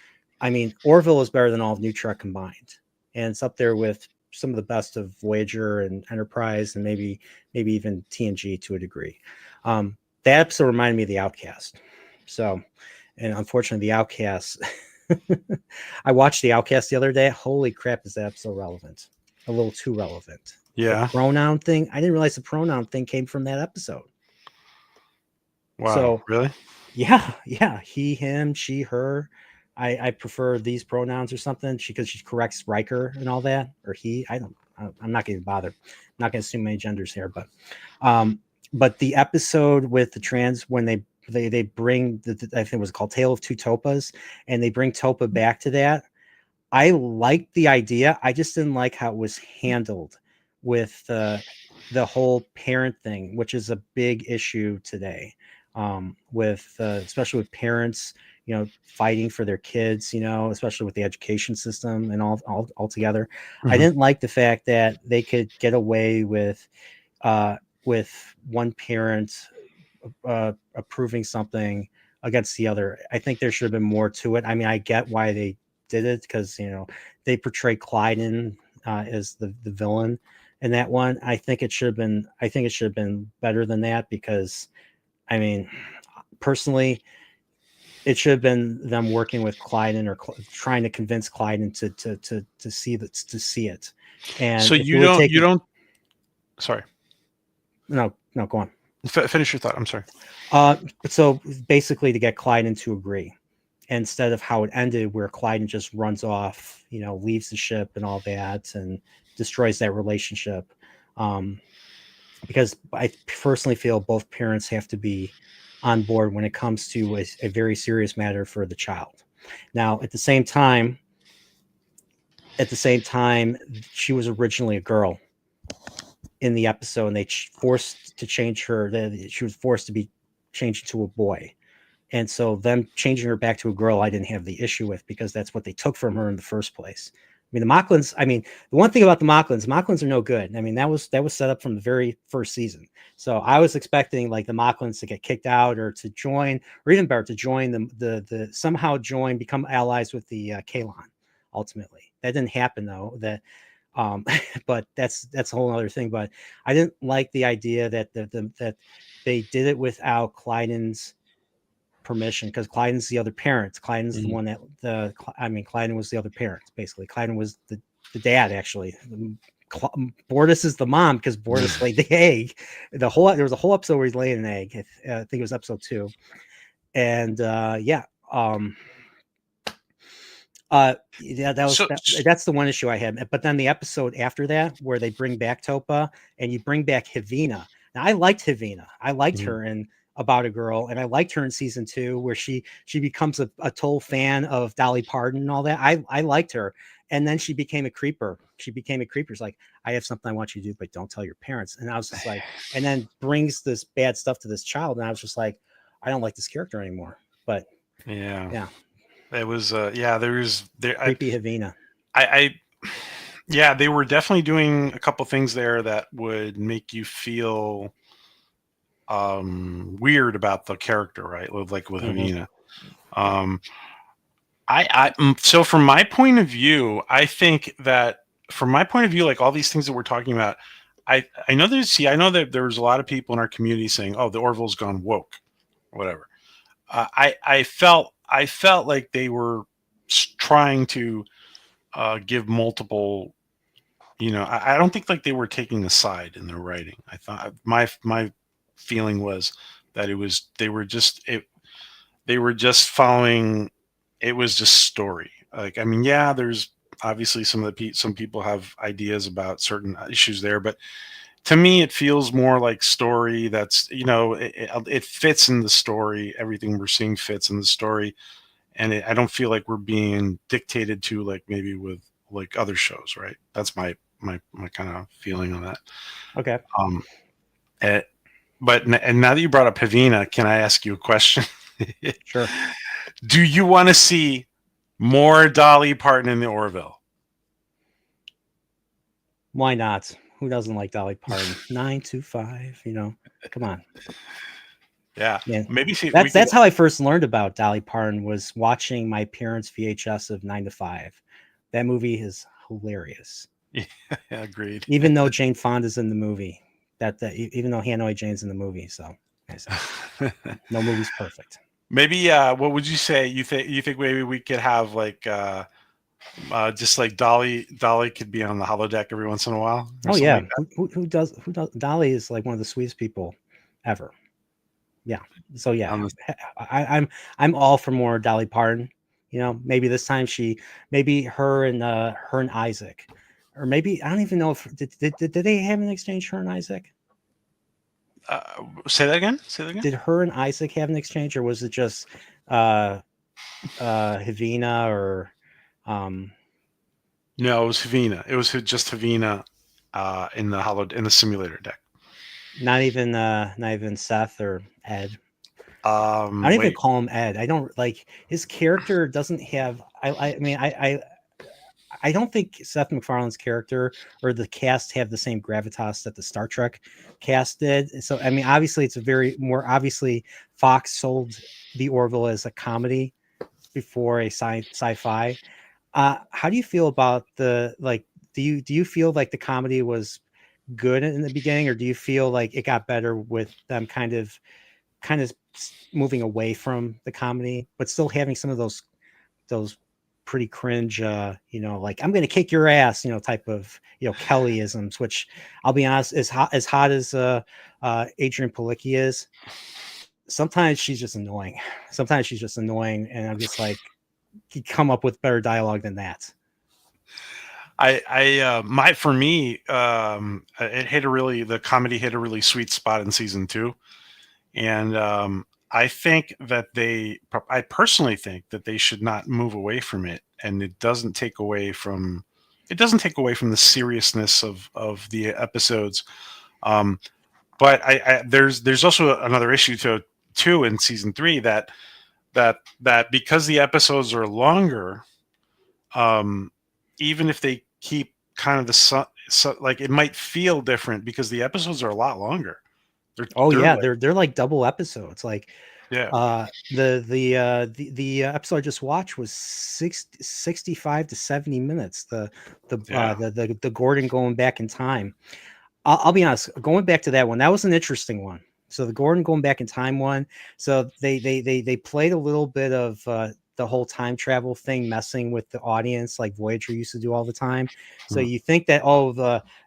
I mean, Orville is better than all of New Trek combined, and it's up there with some of the best of Voyager and Enterprise, and maybe even TNG to a degree. That episode reminded me of The Outcast. So, and unfortunately, The Outcast I watched The Outcast the other day. Holy crap, is that episode relevant? A little too relevant. Yeah. The pronoun thing. I didn't realize the pronoun thing came from that episode. Wow. So Really? yeah. He, him, she, her. I prefer these pronouns or something. Because she corrects Riker and all that, or he. I'm not going to bother. I'm not going to assume any genders here, but the episode with the trans when they bring I think it was called Tale of Two Topas, and they bring Topa back to that. I liked the idea. I just didn't like how it was handled with the whole parent thing, which is a big issue today. With especially with parents, fighting for their kids, especially with the education system and all together. I Mhm. didn't like the fact that they could get away with one parent approving something against the other. I think there should have been more to it. I mean, I get why they did it because they portray Clyden as the villain in that one. I think it should have been. I think it should have been better than that because, I mean, personally, it should have been them working with Clyden or trying to convince Clyden to see it. And So if it would take you don't. Sorry. no, go on. Finish your thought. I'm sorry. So basically, to get Clyden to agree, instead of how it ended, where Clyden just runs off, leaves the ship and all that, and destroys that relationship. Because I personally feel both parents have to be on board when it comes to a very serious matter for the child. Now, at the same time, she was originally a girl in the episode, and they forced to change her. She was forced to be changed to a boy. And so them changing her back to a girl, I didn't have the issue with because that's what they took from her in the first place. I mean, the Mocklins, the one thing about the Mocklins are no good. I mean, that was set up from the very first season. So I was expecting like the Mocklins to get kicked out or to join, or even better, to join the somehow become allies with the Kalon ultimately. That didn't happen though. But that's a whole other thing. But I didn't like the idea that that they did it without Clyden's permission because Clyden's the other parent. Clyden's the one that Clyden was the other parent. Basically, Clyden was the dad. Actually, Bortus is the mom because Bortus laid the egg. There was a whole episode where he's laying an egg. I think it was episode 2, and that's the one issue I had. But then the episode after that, where they bring back Topa and you bring back Hivina. Now I liked Hivina. I liked her in About a Girl, and I liked her in season 2, where she becomes a total fan of Dolly Parton and all that. I liked her, and then she became a creeper. It's like, I have something I want you to do, but don't tell your parents. And I was just like, and then brings this bad stuff to this child, and I was just like, I don't like this character anymore. But yeah. It was creepy Havina. Yeah, they were definitely doing a couple things there that would make you feel weird about the character, right? Like with Havina. So from my point of view, I think that like all these things that we're talking about, I know that there's a lot of people in our community saying, "Oh, the Orville's gone woke," or whatever. I felt like they were trying to give multiple. I don't think like they were taking a side in their writing. I thought my feeling was that they were just following. It was just story. Like, I mean, yeah, there's obviously some people have ideas about certain issues there, but to me, it feels more like story. That's it fits in the story. Everything we're seeing fits in the story, and I don't feel like we're being dictated to like maybe with like other shows, right? That's my kind of feeling on that. Okay. But now that you brought up Pavina, can I ask you a question? Sure. Do you want to see more Dolly Parton in the Orville? Why not? Who doesn't like Dolly Parton? 925, come on. Yeah. Maybe that's how I first learned about Dolly Parton, was watching my parents' VHS of 9 to 5. That movie is hilarious. Yeah, agreed. Even though Jane Fonda's in the movie, even though Hanoi Jane's in the movie, so no movie's perfect. Maybe what would you say? You think maybe we could have like just like Dolly could be on the holodeck every once in a while or Oh something yeah, like that. who does Dolly is like one of the sweetest people ever. Yeah. So yeah, On the, I'm all for more Dolly Parton. You know, maybe this time maybe her and Isaac, or maybe I don't even know if did they have an exchange, her and Isaac? say that again. Say that again. Did her and Isaac have an exchange, or was it just uh Havina or um No, it was Havina. It was just Havina in the simulator deck. not even Seth or Ed? I don't even Wait. call him Ed. I don't like his character doesn't have I mean I don't think Seth MacFarlane's character or the cast have the same gravitas that the Star Trek cast did. So I mean, obviously, it's a very more obviously Fox sold the Orville as a comedy before a sci-fi. How do you feel about the like? Do you feel like the comedy was good in the beginning, or do you feel like it got better with them kind of moving away from the comedy, but still having some of those pretty cringe, like I'm gonna kick your ass, type of Kellyisms, which I'll be honest, as hot as Adrian Palicki is, sometimes she's just annoying. Sometimes she's just annoying, and I'm just like, you come up with better dialogue than that. For me, the comedy hit a really sweet spot in season 2, and I personally think that they should not move away from it, and it doesn't take away from the seriousness of the episodes. Um, but there's also another issue too in season 3 that because the episodes are longer, um, even if they keep kind of like it might feel different because the episodes are a lot longer. Oh They're yeah, like they're like double episodes. Like yeah the episode I just watched was 65 to 70 minutes. yeah The Gordon going back in time. I'll be honest, going back to that one, that was an interesting one. So the Gordon going back in time one. So they played a little bit of the whole time travel thing, messing with the audience like Voyager used to do all the time. So Mm. you think that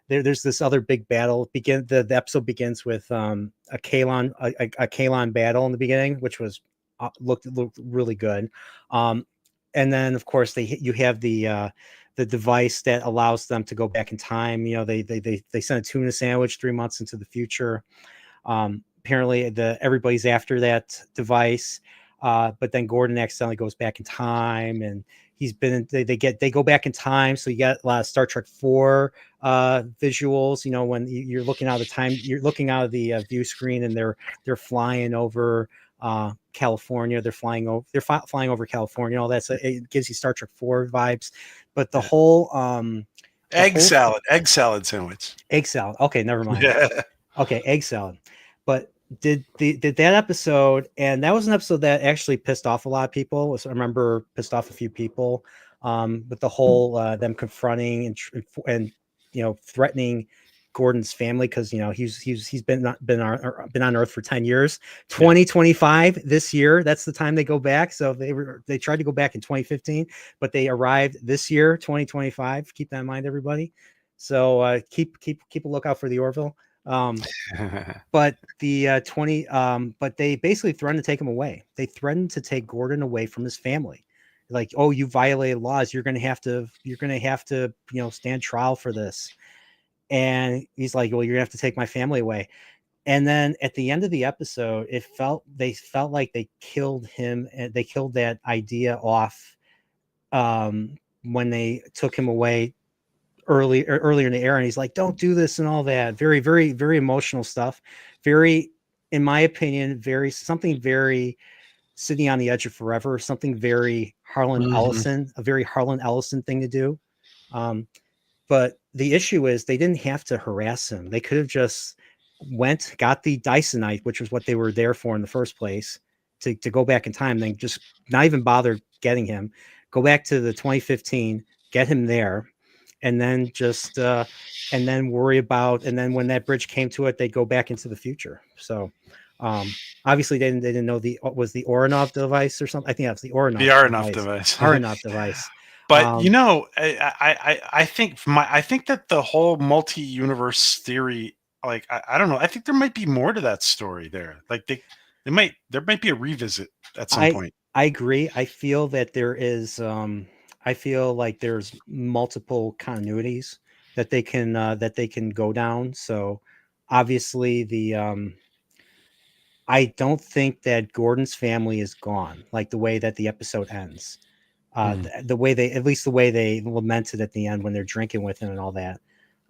there's this other big battle. The episode begins with a Kalon battle in the beginning, which was looked really good. And then of course you have the device that allows them to go back in time. They sent a tuna sandwich 3 months into the future. Apparently, everybody's after that device, but then Gordon accidentally goes back in time, and he's been. They go back in time, so you get a lot of Star Trek 4 visuals. When you're looking out of the time, you're looking out of the view screen, and they're flying over California. They're flying over California. All that, so it gives you Star Trek 4 vibes. But the Yeah. whole Egg salad sandwich. egg salad. Okay, never mind. Yeah. Okay, egg salad. But did that episode, and that was an episode that actually pissed off a lot of people. I remember pissed off a few people with the whole them confronting and threatening Gordon's family, because he's been on Earth for 10 years. Yeah. 2025 this year, that's the time they go back. So they tried to go back in 2015, but they arrived this year, 2025. Keep that in mind, everybody. So keep a lookout for the Orville. But but they basically threatened to take him away. They threatened to take Gordon away from his family. Like, oh, you violated laws. You're gonna have to stand trial for this. And he's like, well, you're gonna have to take my family away. And then at the end of the episode, they felt like they killed him, and they killed that idea off when they took him away earlier in the era, and he's like, don't do this and all that. Very, very, very emotional stuff. Very, in my opinion, very Sitting on the Edge of Forever, something very Harlan Mhm. Ellison, a very Harlan Ellison thing to do. But the issue is they didn't have to harass him. They could have just got the Dysonite, which was what they were there for in the first place, to go back in time, then just not even bother getting him, go back to the 2015, get him there, and then and then worry about, and then when that bridge came to it, they'd go back into the future. So Obviously, they didn't know was the Oronov device or something. I think that's the The Oronov Aronoff device. device. Aronov device. But you know, I think I think that the whole multi-universe theory, like I don't know, I think there might be more to that story there. Like there might be a revisit at some I point. I agree. I feel that there is. I feel like there's multiple continuities that they can go down. So obviously I don't think that Gordon's family is gone, like the way that the episode ends. Mhm. The way they, at least the way they lamented at the end when they're drinking with him and all that.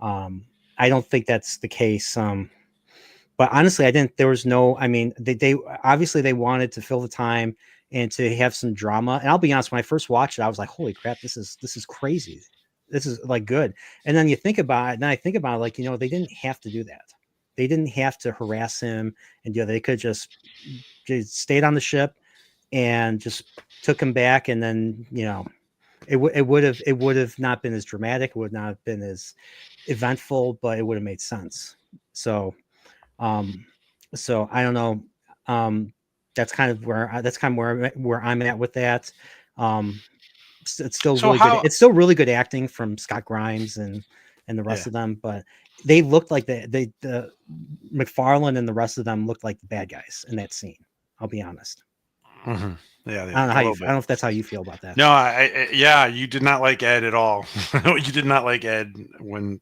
Um, I don't think that's the case. But honestly, I didn't. There was no. I mean, they obviously they wanted to fill the time and to have some drama. And I'll be honest, when I first watched it, I was like, "Holy crap, this is crazy. This is like good." And then you think about it. Then I think about it, like they didn't have to do that. They didn't have to harass him and they could just stayed on the ship and just took him back. And then it would have not been as dramatic. It would not have been as eventful, but it would have made sense. So um, so I don't know. Um, that's kind of where I'm at with that. Um, it's still So really good. how? It's still really good acting from Scott Grimes and the Yeah. rest of them, but they looked like the McFarlane and the rest of them looked like the bad guys in that scene. I'll be honest. Hmm. Yeah, I don't know a how you. little I don't bit. know if that's how you feel about that. No, yeah, you did not like Ed at all. You did not like Ed when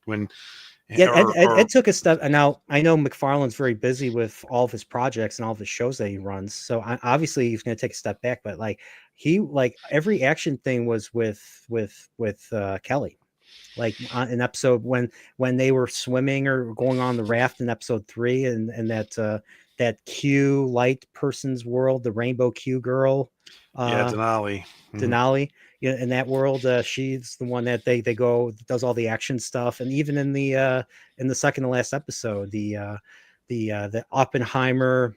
Yeah, or Ed took a step. And now I know McFarlane's very busy with all of his projects and all of his shows that he runs. So obviously he's going to take a step back. But like like every action thing was with Kelly. Like on an episode when they were swimming or going on the raft in episode 3, and that Q light person's world, the Rainbow Q girl, yeah, uh, Denali. Mhm. Denali. Yeah, in that world, she's the one that they go does all the action stuff, and even in the second to last episode, the Oppenheimer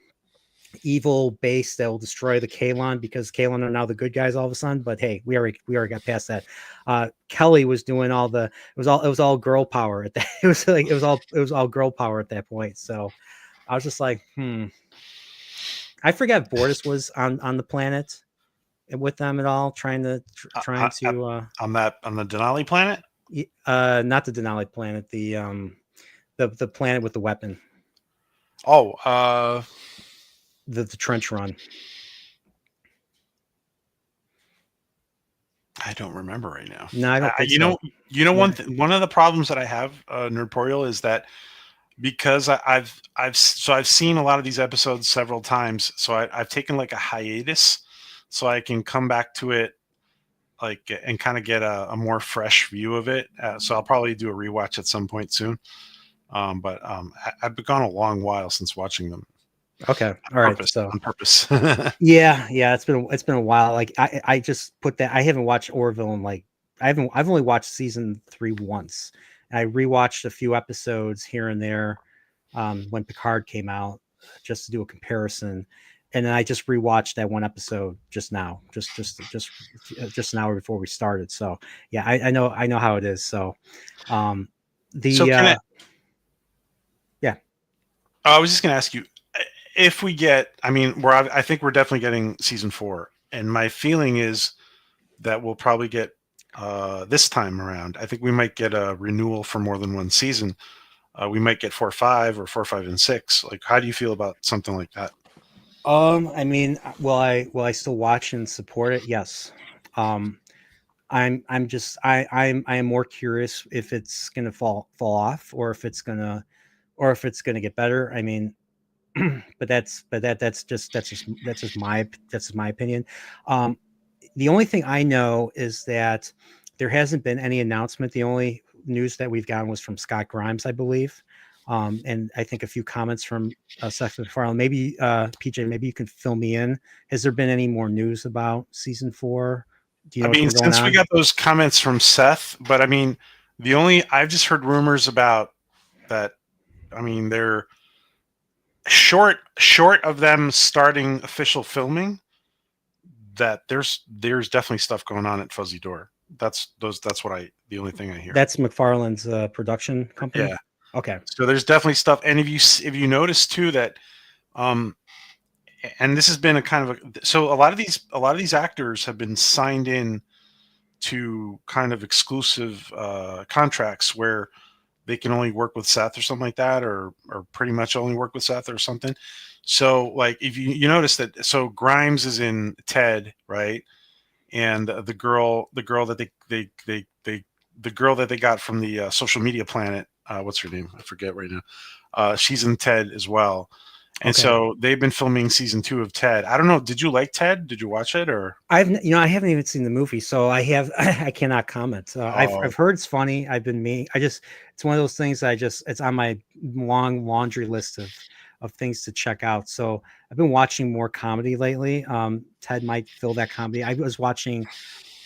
evil base that will destroy the Kalon because Kalon are now the good guys all of a sudden. But hey, we already got past that. Kelly was doing all the it was all girl power at that. It was like it was all girl power at that point. So I was just like, I forgot Bortus was on the planet with them at all, trying Uh, to on the Denali planet. not the Denali planet, the planet with the weapon, Oh, the trench run. I don't remember right now. No, I don't think so. You know Yeah. one of the problems that I have, Nerdporial, is that because I've seen a lot of these episodes several times, so I've taken like a hiatus, so I can come back to it like and kind of get a more fresh view of it. So I'll probably do a rewatch at some point soon. But I've been gone a long while since watching them Okay. All right. purpose So on purpose. yeah, it's been a while. Like I just put that. I haven't watched Orville in like I've only watched season 3 once. I rewatched a few episodes here and there when Picard came out just to do a comparison, and then I just rewatched that one episode just now, just an hour before we started. So yeah, I know how it is. So um, So the can it? yeah. I was just going to ask you if we get. I mean, I think we're definitely getting season 4, and my feeling is that we'll probably get this time around. I think we might get a renewal for more than one season. We might get 4, 5, or 4, 5, and 6. Like, how do you feel about something like that? I mean, will I still watch and support it? Yes. Um, I'm just I am more curious if it's gonna fall off or if it's gonna get better. I mean, that's just my opinion. Um, the only thing I know is that there hasn't been any announcement. The only news that we've gotten was from Scott Grimes, I believe. And I think a few comments from Seth MacFarlane. Maybe PJ, maybe you can fill me in. Has there been any more news about season 4? Do you I know what's mean, been going since we on? got those comments from Seth, but I mean, the only I've just heard rumors about that. I mean, they're short of them starting official filming. That there's definitely stuff going on at Fuzzy Door. That's what I the only thing I hear. That's McFarlane's production company. Yeah. Okay. So there's definitely stuff. And if you notice too that and this has been a kind of so a lot of these actors have been signed in to kind of exclusive contracts where they can only work with Seth or something like that, or pretty much only work with Seth or something. So like if you notice that, so Grimes is in Ted, right? And the girl that the girl that they got from the social media planet, what's her name? I forget right now. She's in Ted as well. And Okay. so they've been filming season 2 of Ted. I don't know. Did you like Ted? Did you watch it or? I haven't even seen the movie, so I cannot comment. I've Oh, heard it's funny. It's one of those things it's on my long laundry list of things to check out. So I've been watching more comedy lately. Ted might fill that comedy. I was watching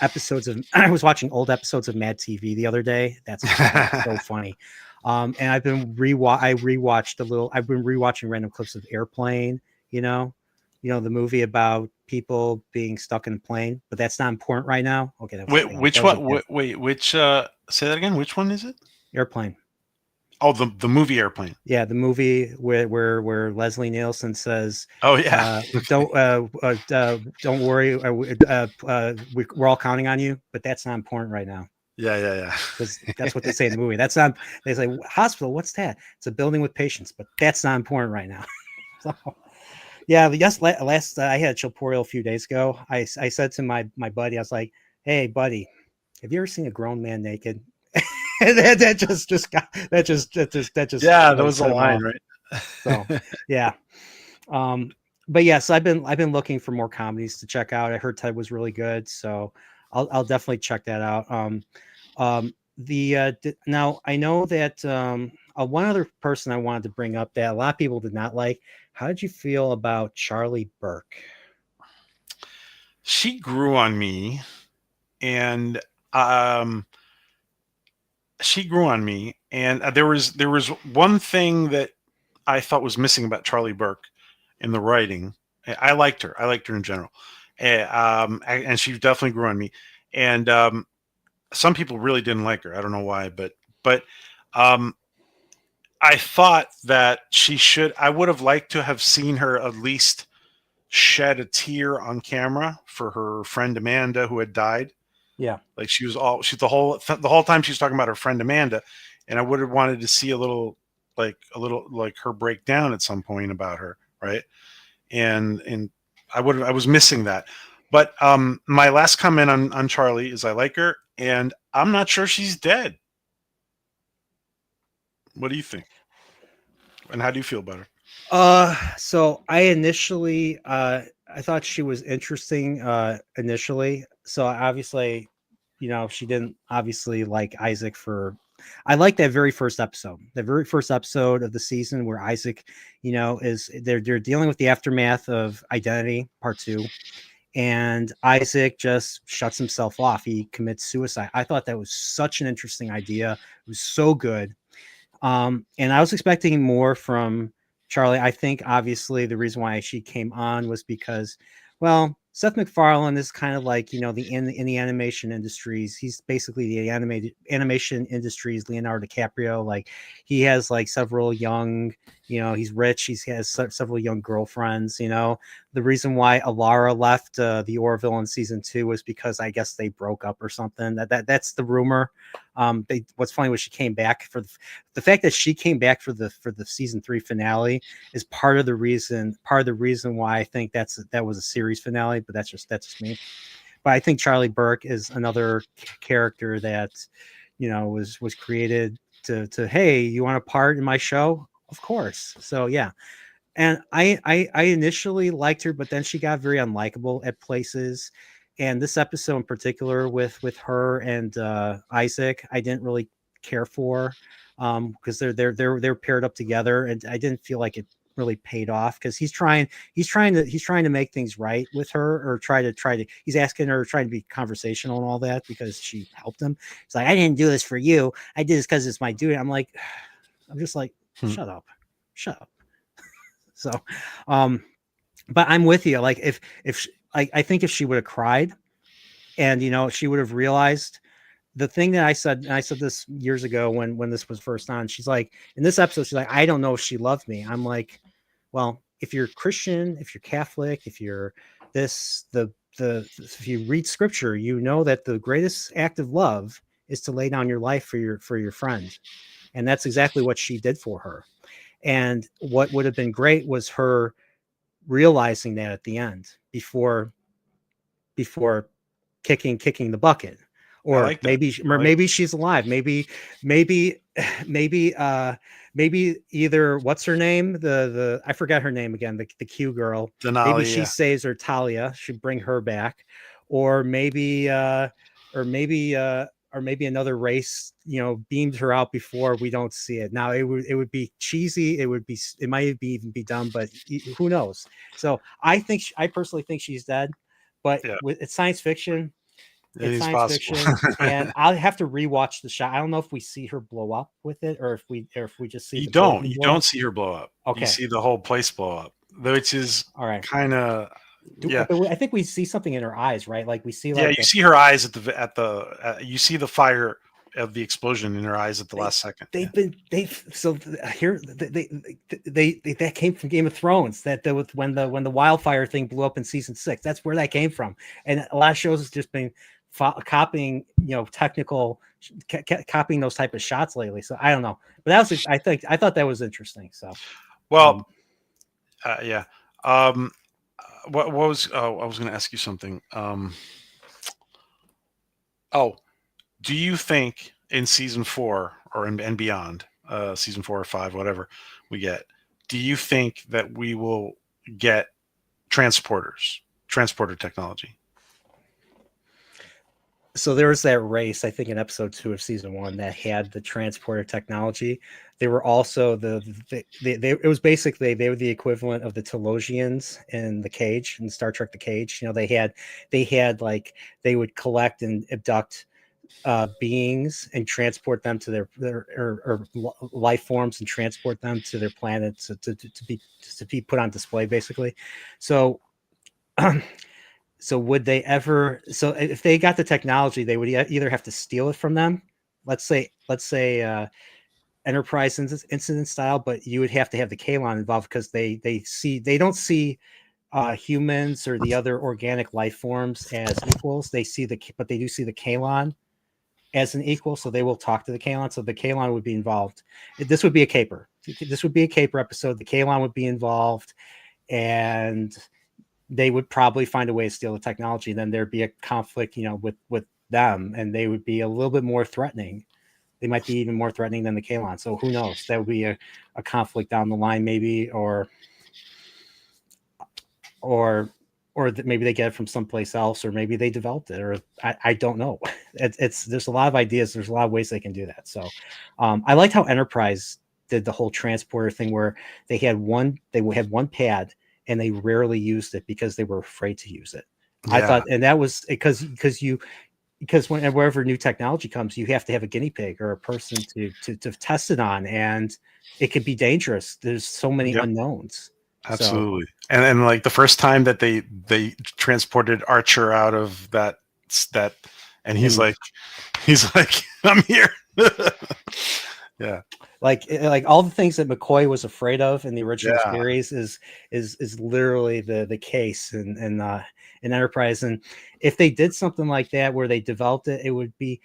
old episodes of Mad TV the other day. That's funny, so funny. And I've been rewatching random clips of Airplane, you know, the movie about people being stuck in a plane, but that's not important right now. Okay, that was a wait, bad, that which was a one? bad Wait, which? Say that again. Which one is it? Airplane. Oh, the movie Airplane. Yeah, the movie where Leslie Nielsen says, Oh yeah. don't worry, we're all counting on you, but that's not important right now. Yeah, yeah, Because that's what they yeah. say in the movie. That's not. They say hospital. What's that? It's a building with patients, but that's not important right now. So yeah, yes. Last I had a Chillporeal a few days ago. I said to my buddy, I was like, "Hey, buddy, have you ever seen a grown man naked?" And that just got that just Yeah, that really was the set him line, off. So right? yeah. But yes, I've been looking for more comedies to check out. I heard Ted was really good, so I'll definitely check that out. Now I know that one other person I wanted to bring up that a lot of people did not like. How did you feel about Charlie Burke? She grew on me, and um, there was one thing that I thought was missing about Charlie Burke in the writing. I liked her. I liked her in general, and she definitely grew on me. And some people really didn't like her. I don't know why, but um, I thought that she should. I would have liked to have seen her at least shed a tear on camera for her friend Amanda who had died. Yeah. Like she the whole time she was talking about her friend Amanda, and I would have wanted to see a little like her breakdown at some point about her, right? And I was missing that. But my last comment on Charlie is I like her, and I'm not sure she's dead. What do you think? And how do you feel about her? So I thought she was interesting initially. So obviously, she didn't obviously like Isaac for I like that very first episode. The very first episode of the season where Isaac, is they're dealing with the aftermath of Identity Part 2, and Isaac just shuts himself off. He commits suicide. I thought that was such an interesting idea. It was so good. And I was expecting more from Charlie. I think obviously the reason why she came on was because, well, Seth MacFarlane is kind of like, in the animation industries. He's basically the animated animation industries Leonardo DiCaprio. Like he has like several young, he's rich. He has several young girlfriends. The reason why Alara left the Orville in season 2 was because I guess they broke up or something. That's the rumor. What's funny was she came back for the fact that she came back for the season 3 finale is part of the reason why I think that was a series finale, but that's just me. But I think Charlie Burke is another character that was created to hey, you want a part in my show? Of course. So yeah. And I initially liked her, but then she got very unlikable at places. And this episode in particular with her and Isaac, I didn't really care for because they're paired up together, and I didn't feel like it really paid off because he's trying to make things right with her, or try to he's asking her, trying to be conversational and all that because she helped him. He's like, I didn't do this for you, I did this because it's my duty. I'm just like, Hmm. shut up. So, um, but I'm with you. Like I think if she would have cried, and she would have realized the thing that I said, and I said this years ago when this was first on. She's like, in this episode, she's like, I don't know if she loved me. I'm like, well, if you're Christian, if you're Catholic, if you're this, if you read scripture, you know that the greatest act of love is to lay down your life for your friend. And that's exactly what she did for her. And what would have been great was her realizing that at the end before kicking the bucket. I Or like that. maybe she's alive. Maybe maybe either what's her name, the I forgot her name again, the Q girl. Maybe Denali, she yeah. saves her, Talia should bring her back. Or maybe or maybe or maybe another race, beamed her out before we don't see it. Now it would be cheesy. It might be even be dumb, but who knows? So I personally think she's dead, but Yeah, it's science fiction. it It's is science possible. fiction, and I'll have to rewatch the shot. I don't know if we see her blow up with it, or if we just see You the don't. building You blow don't up. see her blow up. You Okay, see the whole place blow up, which is all right. kind of, yeah. But I think we see something in her eyes, right? Like we see Yeah, like you see her eyes you see the fire of the explosion in her eyes at the they last second. Yeah. they've so here that came from Game of Thrones. That there was when the wildfire thing blew up in season 6. That's where that came from, and a lot of shows has just been copying, technical copying those type of shots lately. So I don't know, but I thought that was interesting. So Well, um, yeah. Um, what was? Oh, I was going to ask you something. Oh, do you think in season 4 and beyond, season 4 or 5, whatever we get, do you think that we will get transporter technology? so there was that race, I think, in episode 2 of season 1 that had the transporter technology. They were also it was basically they were the equivalent of the Telosians in the Cage in Star Trek: The Cage. They had like they would collect and abduct beings and transport them to their or life forms and transport them to their planet to be put on display, basically. So so would they ever, so if they got the technology, they would either have to steal it from them, let's say enterprise incident style, but you would have to have the Kalon involved because they don't see humans or the other organic life forms as equals. But they do see the Kalon as an equal, so they will talk to the Kalon. So the Kalon would be involved. This would be a caper. This would be a caper episode. The Kalon would be involved, and they would probably find a way to steal the technology. Then there'd be a conflict, with them, and they would be a little bit more threatening. They might be even more threatening than the Kalon. So who knows? That would be a conflict down the line, maybe, or maybe they get it from someplace else, or maybe they developed it, or I don't know. There's a lot of ideas. There's a lot of ways they can do that. So I liked how Enterprise did the whole transporter thing where they had one pad and they rarely used it because they were afraid to use it. I Yeah. thought, and that was because wherever new technology comes, you have to have a guinea pig or a person to test it on, and it could be dangerous. There's so many Yep. unknowns. So Absolutely. And like the first time that they transported Archer out of that, and he's and like, I'm here. Yeah. like all the things that McCoy was afraid of in the original Yeah. series is literally the case in Enterprise. And if they did something like that where they developed it, it would be,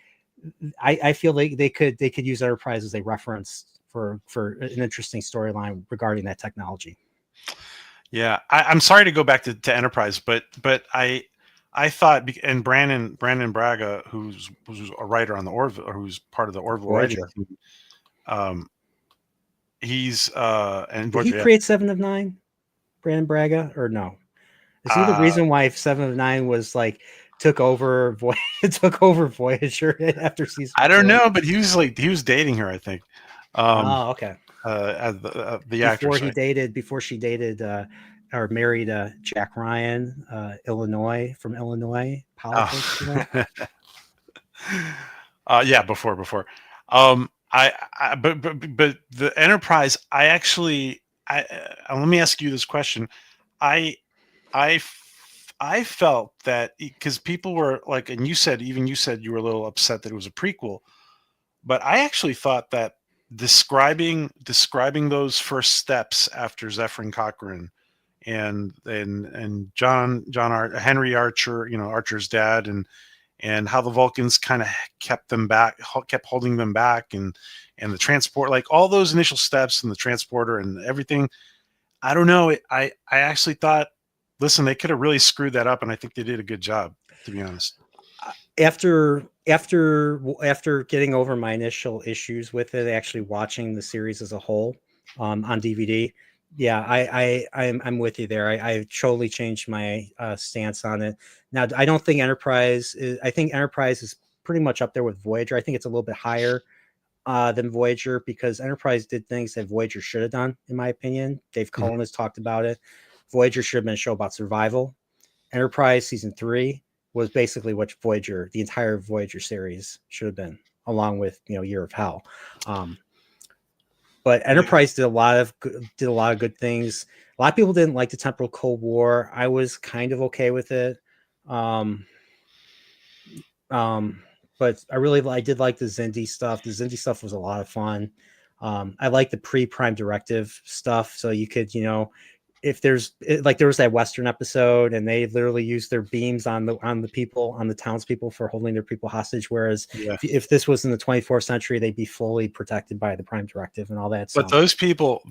I feel like they could use Enterprise as a reference for an interesting storyline regarding that technology. Yeah. I'm sorry to go back to Enterprise, but I thought, and Brandon Braga, who's a writer on the Orville, or who's part of the Orville writing Voyager. team, he's and Did he Voyager, yeah. create Seven of Nine, Brandon Braga, or no? Is he the Uh, reason why Seven of Nine was like took over took over Voyager after season I don't 4? know, but he was dating her, I think. Oh, okay. As the actress, right? Before she dated or married Jack Ryan, from Illinois politics. Oh. Yeah, before. But the Enterprise, I actually, let me ask you this question. I, I felt that because people were like, and you said you were a little upset that it was a prequel, but I actually thought that describing those first steps after Zephyr Cochrane and Henry Archer, Archer's dad, and how the Vulcans kind of kept holding them back, and the transport, like all those initial steps and the transporter and everything. I don't know. I actually thought, listen, they could have really screwed that up, and I think they did a good job, to be honest. After getting over my initial issues with it, actually watching the series as a whole on DVD, yeah, I'm with you there. I totally changed my stance on it. Now, I don't think Enterprise is. I think Enterprise is pretty much up there with Voyager. I think it's a little bit higher than Voyager because Enterprise did things that Voyager should have done, in my opinion. Dave Cullen has talked about it. Voyager should have been a show about survival. Enterprise season 3 was basically what Voyager, the entire Voyager series, should have been, along with Year of Hell. But Enterprise did a lot of good things. A lot of people didn't like the Temporal Cold War. I was kind of okay with it. But I did like the Xindi stuff. The Xindi stuff was a lot of fun. I like the pre-Prime Directive stuff. So you could, if there was that Western episode and they literally used their beams on the townspeople for holding their people hostage. Whereas if this was in the 24th century, they'd be fully protected by the Prime Directive and all that. But those people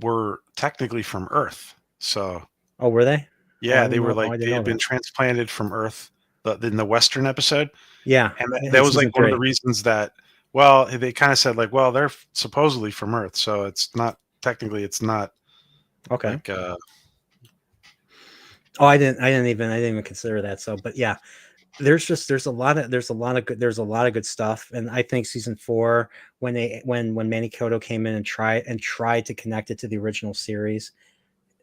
were technically from Earth. So, oh, were they? Yeah, they were they had been transplanted from Earth in the Western episode. Yeah. And that was like one of the reasons that, well, they kind of said like, well, they're supposedly from Earth. So it's not okay. Like, I didn't even consider that. So, but yeah, there's a lot of good stuff. And I think season 4, when Manny Koto came in and tried to connect it to the original series,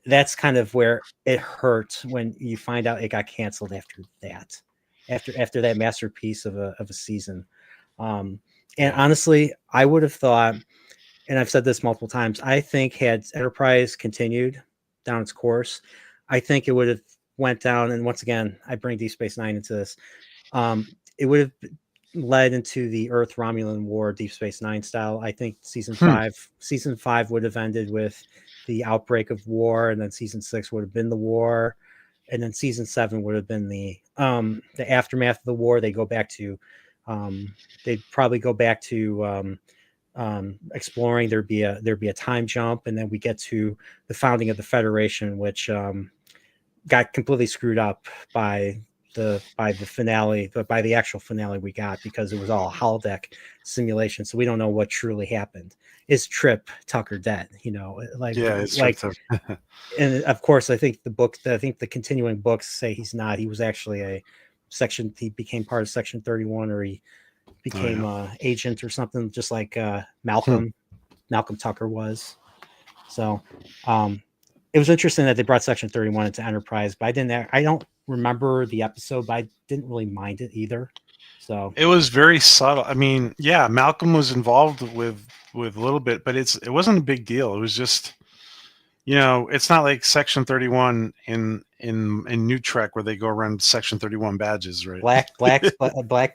that's kind of where it hurt when you find out it got canceled after that masterpiece of a season. And honestly, I would have thought, and I've said this multiple times, I think had Enterprise continued down its course, I think it would have went down. And once again, I bring Deep Space Nine into this. It would have led into the Earth Romulan War, Deep Space Nine style. I think season 5 would have ended with the outbreak of war, and then season 6 would have been the war, and then season 7 would have been the aftermath of the war. They'd probably go back to exploring. There'd be a time jump, and then we get to the founding of the Federation, which got completely screwed up by the finale, but by the actual finale we got, because it was all a holodeck simulation, so we don't know what truly happened. Is Trip Tucker dead? And of course, I think the continuing books say he's not. He was actually he became part of Section 31, or he became agent or something, just like Malcolm Tucker was. So it was interesting that they brought Section 31 into Enterprise, but I don't remember the episode, but I didn't really mind it either. So it was very subtle. I mean, yeah, Malcolm was involved with a little bit, but it wasn't a big deal. It was just, it's not like Section 31 in New Trek where they go around Section 31 badges, right? Black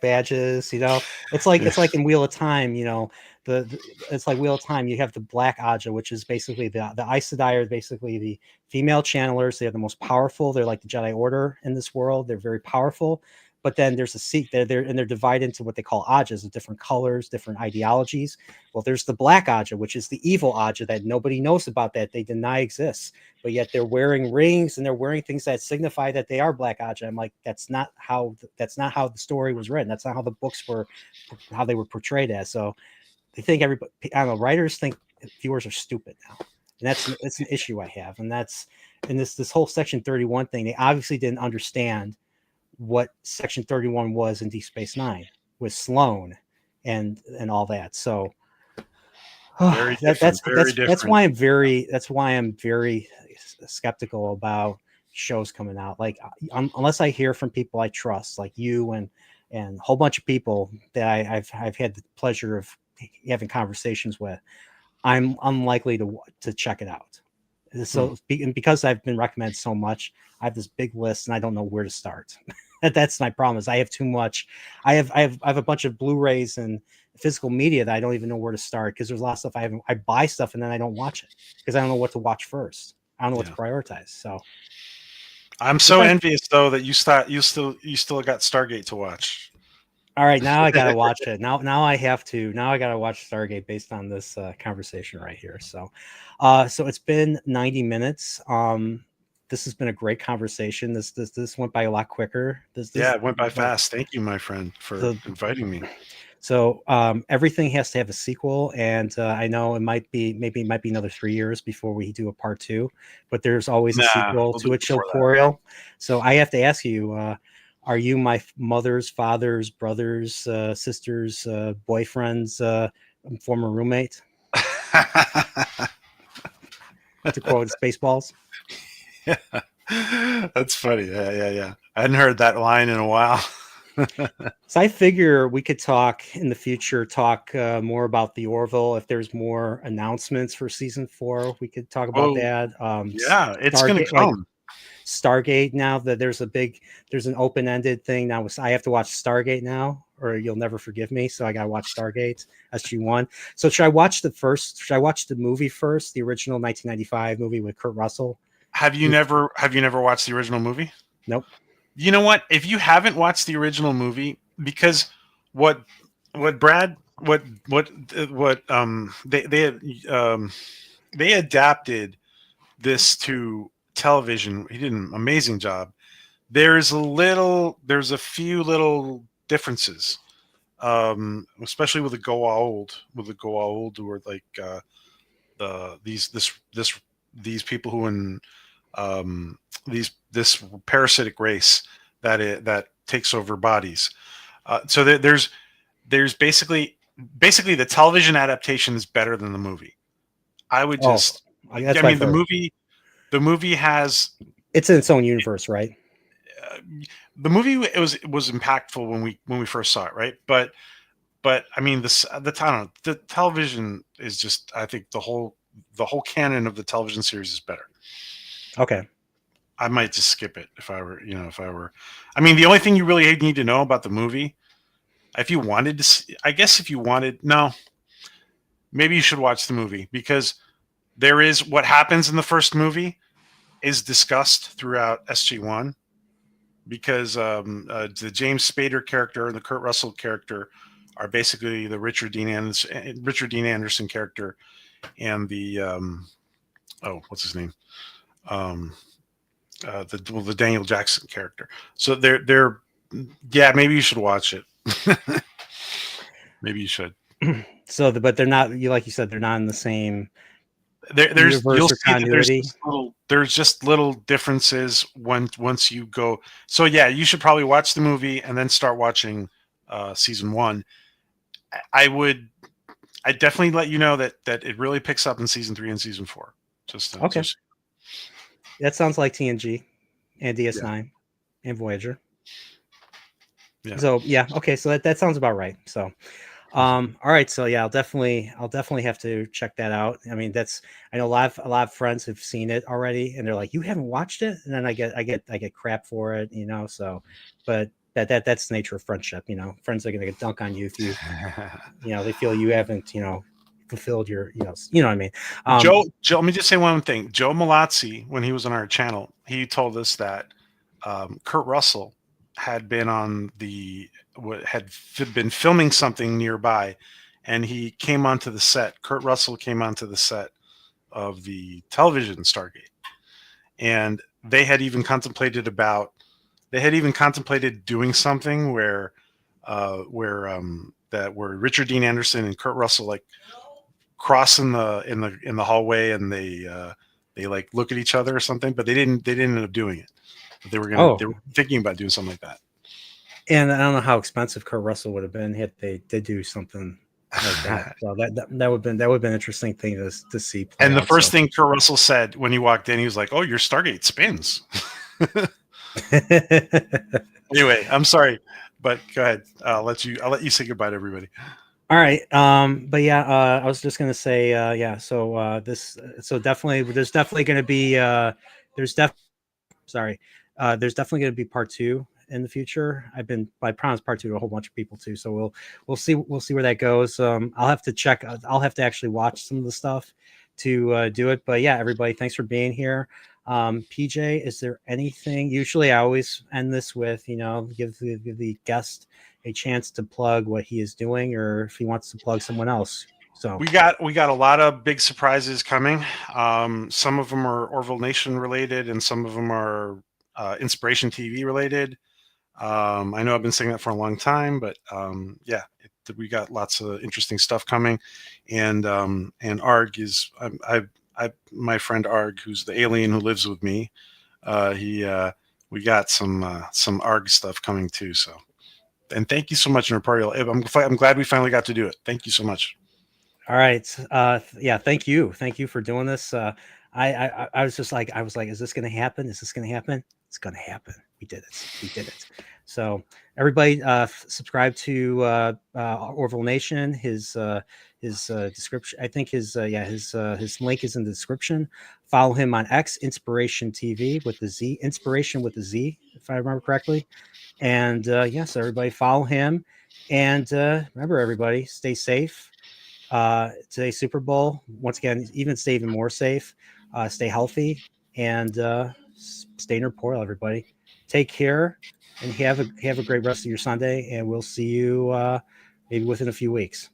badges. It's like in Wheel of Time. It's like Wheel of Time. You have the Black Aja, which is basically the Aes Sedai are basically the female channelers. They're the most powerful. They're like the Jedi Order in this world. They're very powerful. But then there's a Sikh and they're divided into what they call Ajas, of different colors, different ideologies. Well, there's the Black Aja, which is the evil Aja that nobody knows about, that they deny exists, but yet they're wearing rings and they're wearing things that signify that they are Black Aja. I'm like, that's not how the story was written. That's not how the books were, how they were portrayed as. So they think everybody, I don't know, writers think viewers are stupid now. And that's an issue I have. And this whole Section 31 thing, they obviously didn't understand what Section 31 was in Deep Space Nine with Sloan and all that. So that's why I'm very skeptical about shows coming out. Like unless I hear from people I trust, like you and a whole bunch of people that I've had the pleasure of having conversations with, I'm unlikely to check it out. So because I've been recommended so much, I have this big list and I don't know where to start. That's my problem. Is I have too much. I have a bunch of Blu-rays and physical media that I don't even know where to start, because there's a lot of stuff I buy stuff and then I don't watch it because I don't know what to watch first. I don't know what Yeah. to prioritize. So I'm so envious though that you still got Stargate to watch. all right, now I gotta watch it. Now I have to. Now I gotta watch Stargate based on this conversation right here. So, so it's been 90 minutes. This has been a great conversation. This went by a lot quicker. Yeah, it went by fast. Thank you, my friend, for inviting me. So everything has to have a sequel, and I know it might be another 3 years before we do a part 2, but there's always a sequel We'll to a before Chillporeal. So I have to ask you, are you my mother's, father's, brother's, sister's, boyfriend's former roommate? To quote Spaceballs. Yeah. That's funny. Yeah. I hadn't heard that line in a while. So I figure we could talk in the future, talk more about the Orville. If there's more announcements for season 4, we could talk about that. Yeah, it's gonna Stargate, like come. Stargate. Now that there's an open-ended thing now. I have to watch Stargate now, or you'll never forgive me. So I gotta watch Stargate SG1. So should I watch the movie first, the original 1995 movie with Kurt Russell? Have you never watched the original movie? Nope. You know what? If you haven't watched the original movie, because what Brad they adapted this to television. He did an amazing job. There's a few little differences, especially with the Go Old, who are like these people who in this parasitic race that takes over bodies. So there's basically the television adaptation is better than the movie. I would just that's I mean the movie has it's in its own universe, right? The movie it was impactful when we first saw it, right? But I mean the television is just, I think the whole canon of the television series is better. Okay. I might just skip it if I were. I mean, the only thing you really need to know about the movie, if you wanted to see, I guess if you wanted, no, maybe you should watch the movie, because there is what happens in the first movie is discussed throughout SG1, because the James Spader character and the Kurt Russell character are basically the Richard Dean Anderson character, and the what's his name? The Daniel Jackson character. So they're yeah, maybe you should watch it. Maybe you should. So, but they're not. Like you said, they're not in the same. You'll see continuity. that there's just little differences once you go. So yeah, you should probably watch the movie and then start watching season 1. I definitely let you know that it really picks up in season 3 and season 4. Okay. That sounds like TNG and DS9 and Voyager. Yeah. So yeah, okay. So that sounds about right. So all right, so yeah, I'll definitely have to check that out. I mean, I know a lot of friends have seen it already, and they're like, "You haven't watched it?" And then I get crap for it, So, but that's the nature of friendship, Friends are gonna dunk on you if you, they feel you haven't, fulfilled your, you know what I mean. Joe, let me just say one thing. Joe Malazzi, when he was on our channel, he told us that Kurt Russell had been had been filming something nearby, and he came onto the set. Kurt Russell came onto the set of the television Stargate, and they had even contemplated doing something where Richard Dean Anderson and Kurt Russell like cross in the hallway, and they like look at each other or something, but they didn't end up doing it. They were thinking about doing something like that. And I don't know how expensive Kurt Russell would have been if they did do something like that. So that would have been an interesting thing to see. And the first thing Kurt Russell said when he walked in, he was like, "Oh, your Stargate spins." Anyway, I'm sorry, but go ahead. I'll let you say goodbye to everybody. All right. But yeah, I was just gonna say, yeah. So definitely, there's definitely gonna be there's definitely gonna be part 2 in the future. I promised part 2 to a whole bunch of people too. So we'll see where that goes. I'll have to check. I'll have to actually watch some of the stuff to do it. But yeah, everybody, thanks for being here. PJ, is there anything? Usually, I always end this with, give the guest a chance to plug what he is doing, or if he wants to plug someone else. So We got a lot of big surprises coming. Some of them are Orville Nation related, and some of them are Inspiration TV related. I know I've been saying that for a long time, but yeah, we got lots of interesting stuff coming, and Arg is my friend Arg, who's the alien who lives with me. He We got some Arg stuff coming too. So, and thank you so much, Chillporeal. I'm glad we finally got to do it. Thank you so much. all right. Yeah, thank you. Thank you for doing this. I was just like, is this going to happen? Is this going to happen? It's going to happen. We did it. We did it. So everybody, subscribe to Orville Nation. His description. I think his link is in the description. Follow him on X, Inspiration TV with the Z, Inspiration with the Z, if I remember correctly. And yes, everybody follow him. And remember, everybody, stay safe. Today's Super Bowl, once again, stay even more safe, stay healthy, and stay Chillporeal, everybody. Take care and have a great rest of your Sunday, and we'll see you maybe within a few weeks.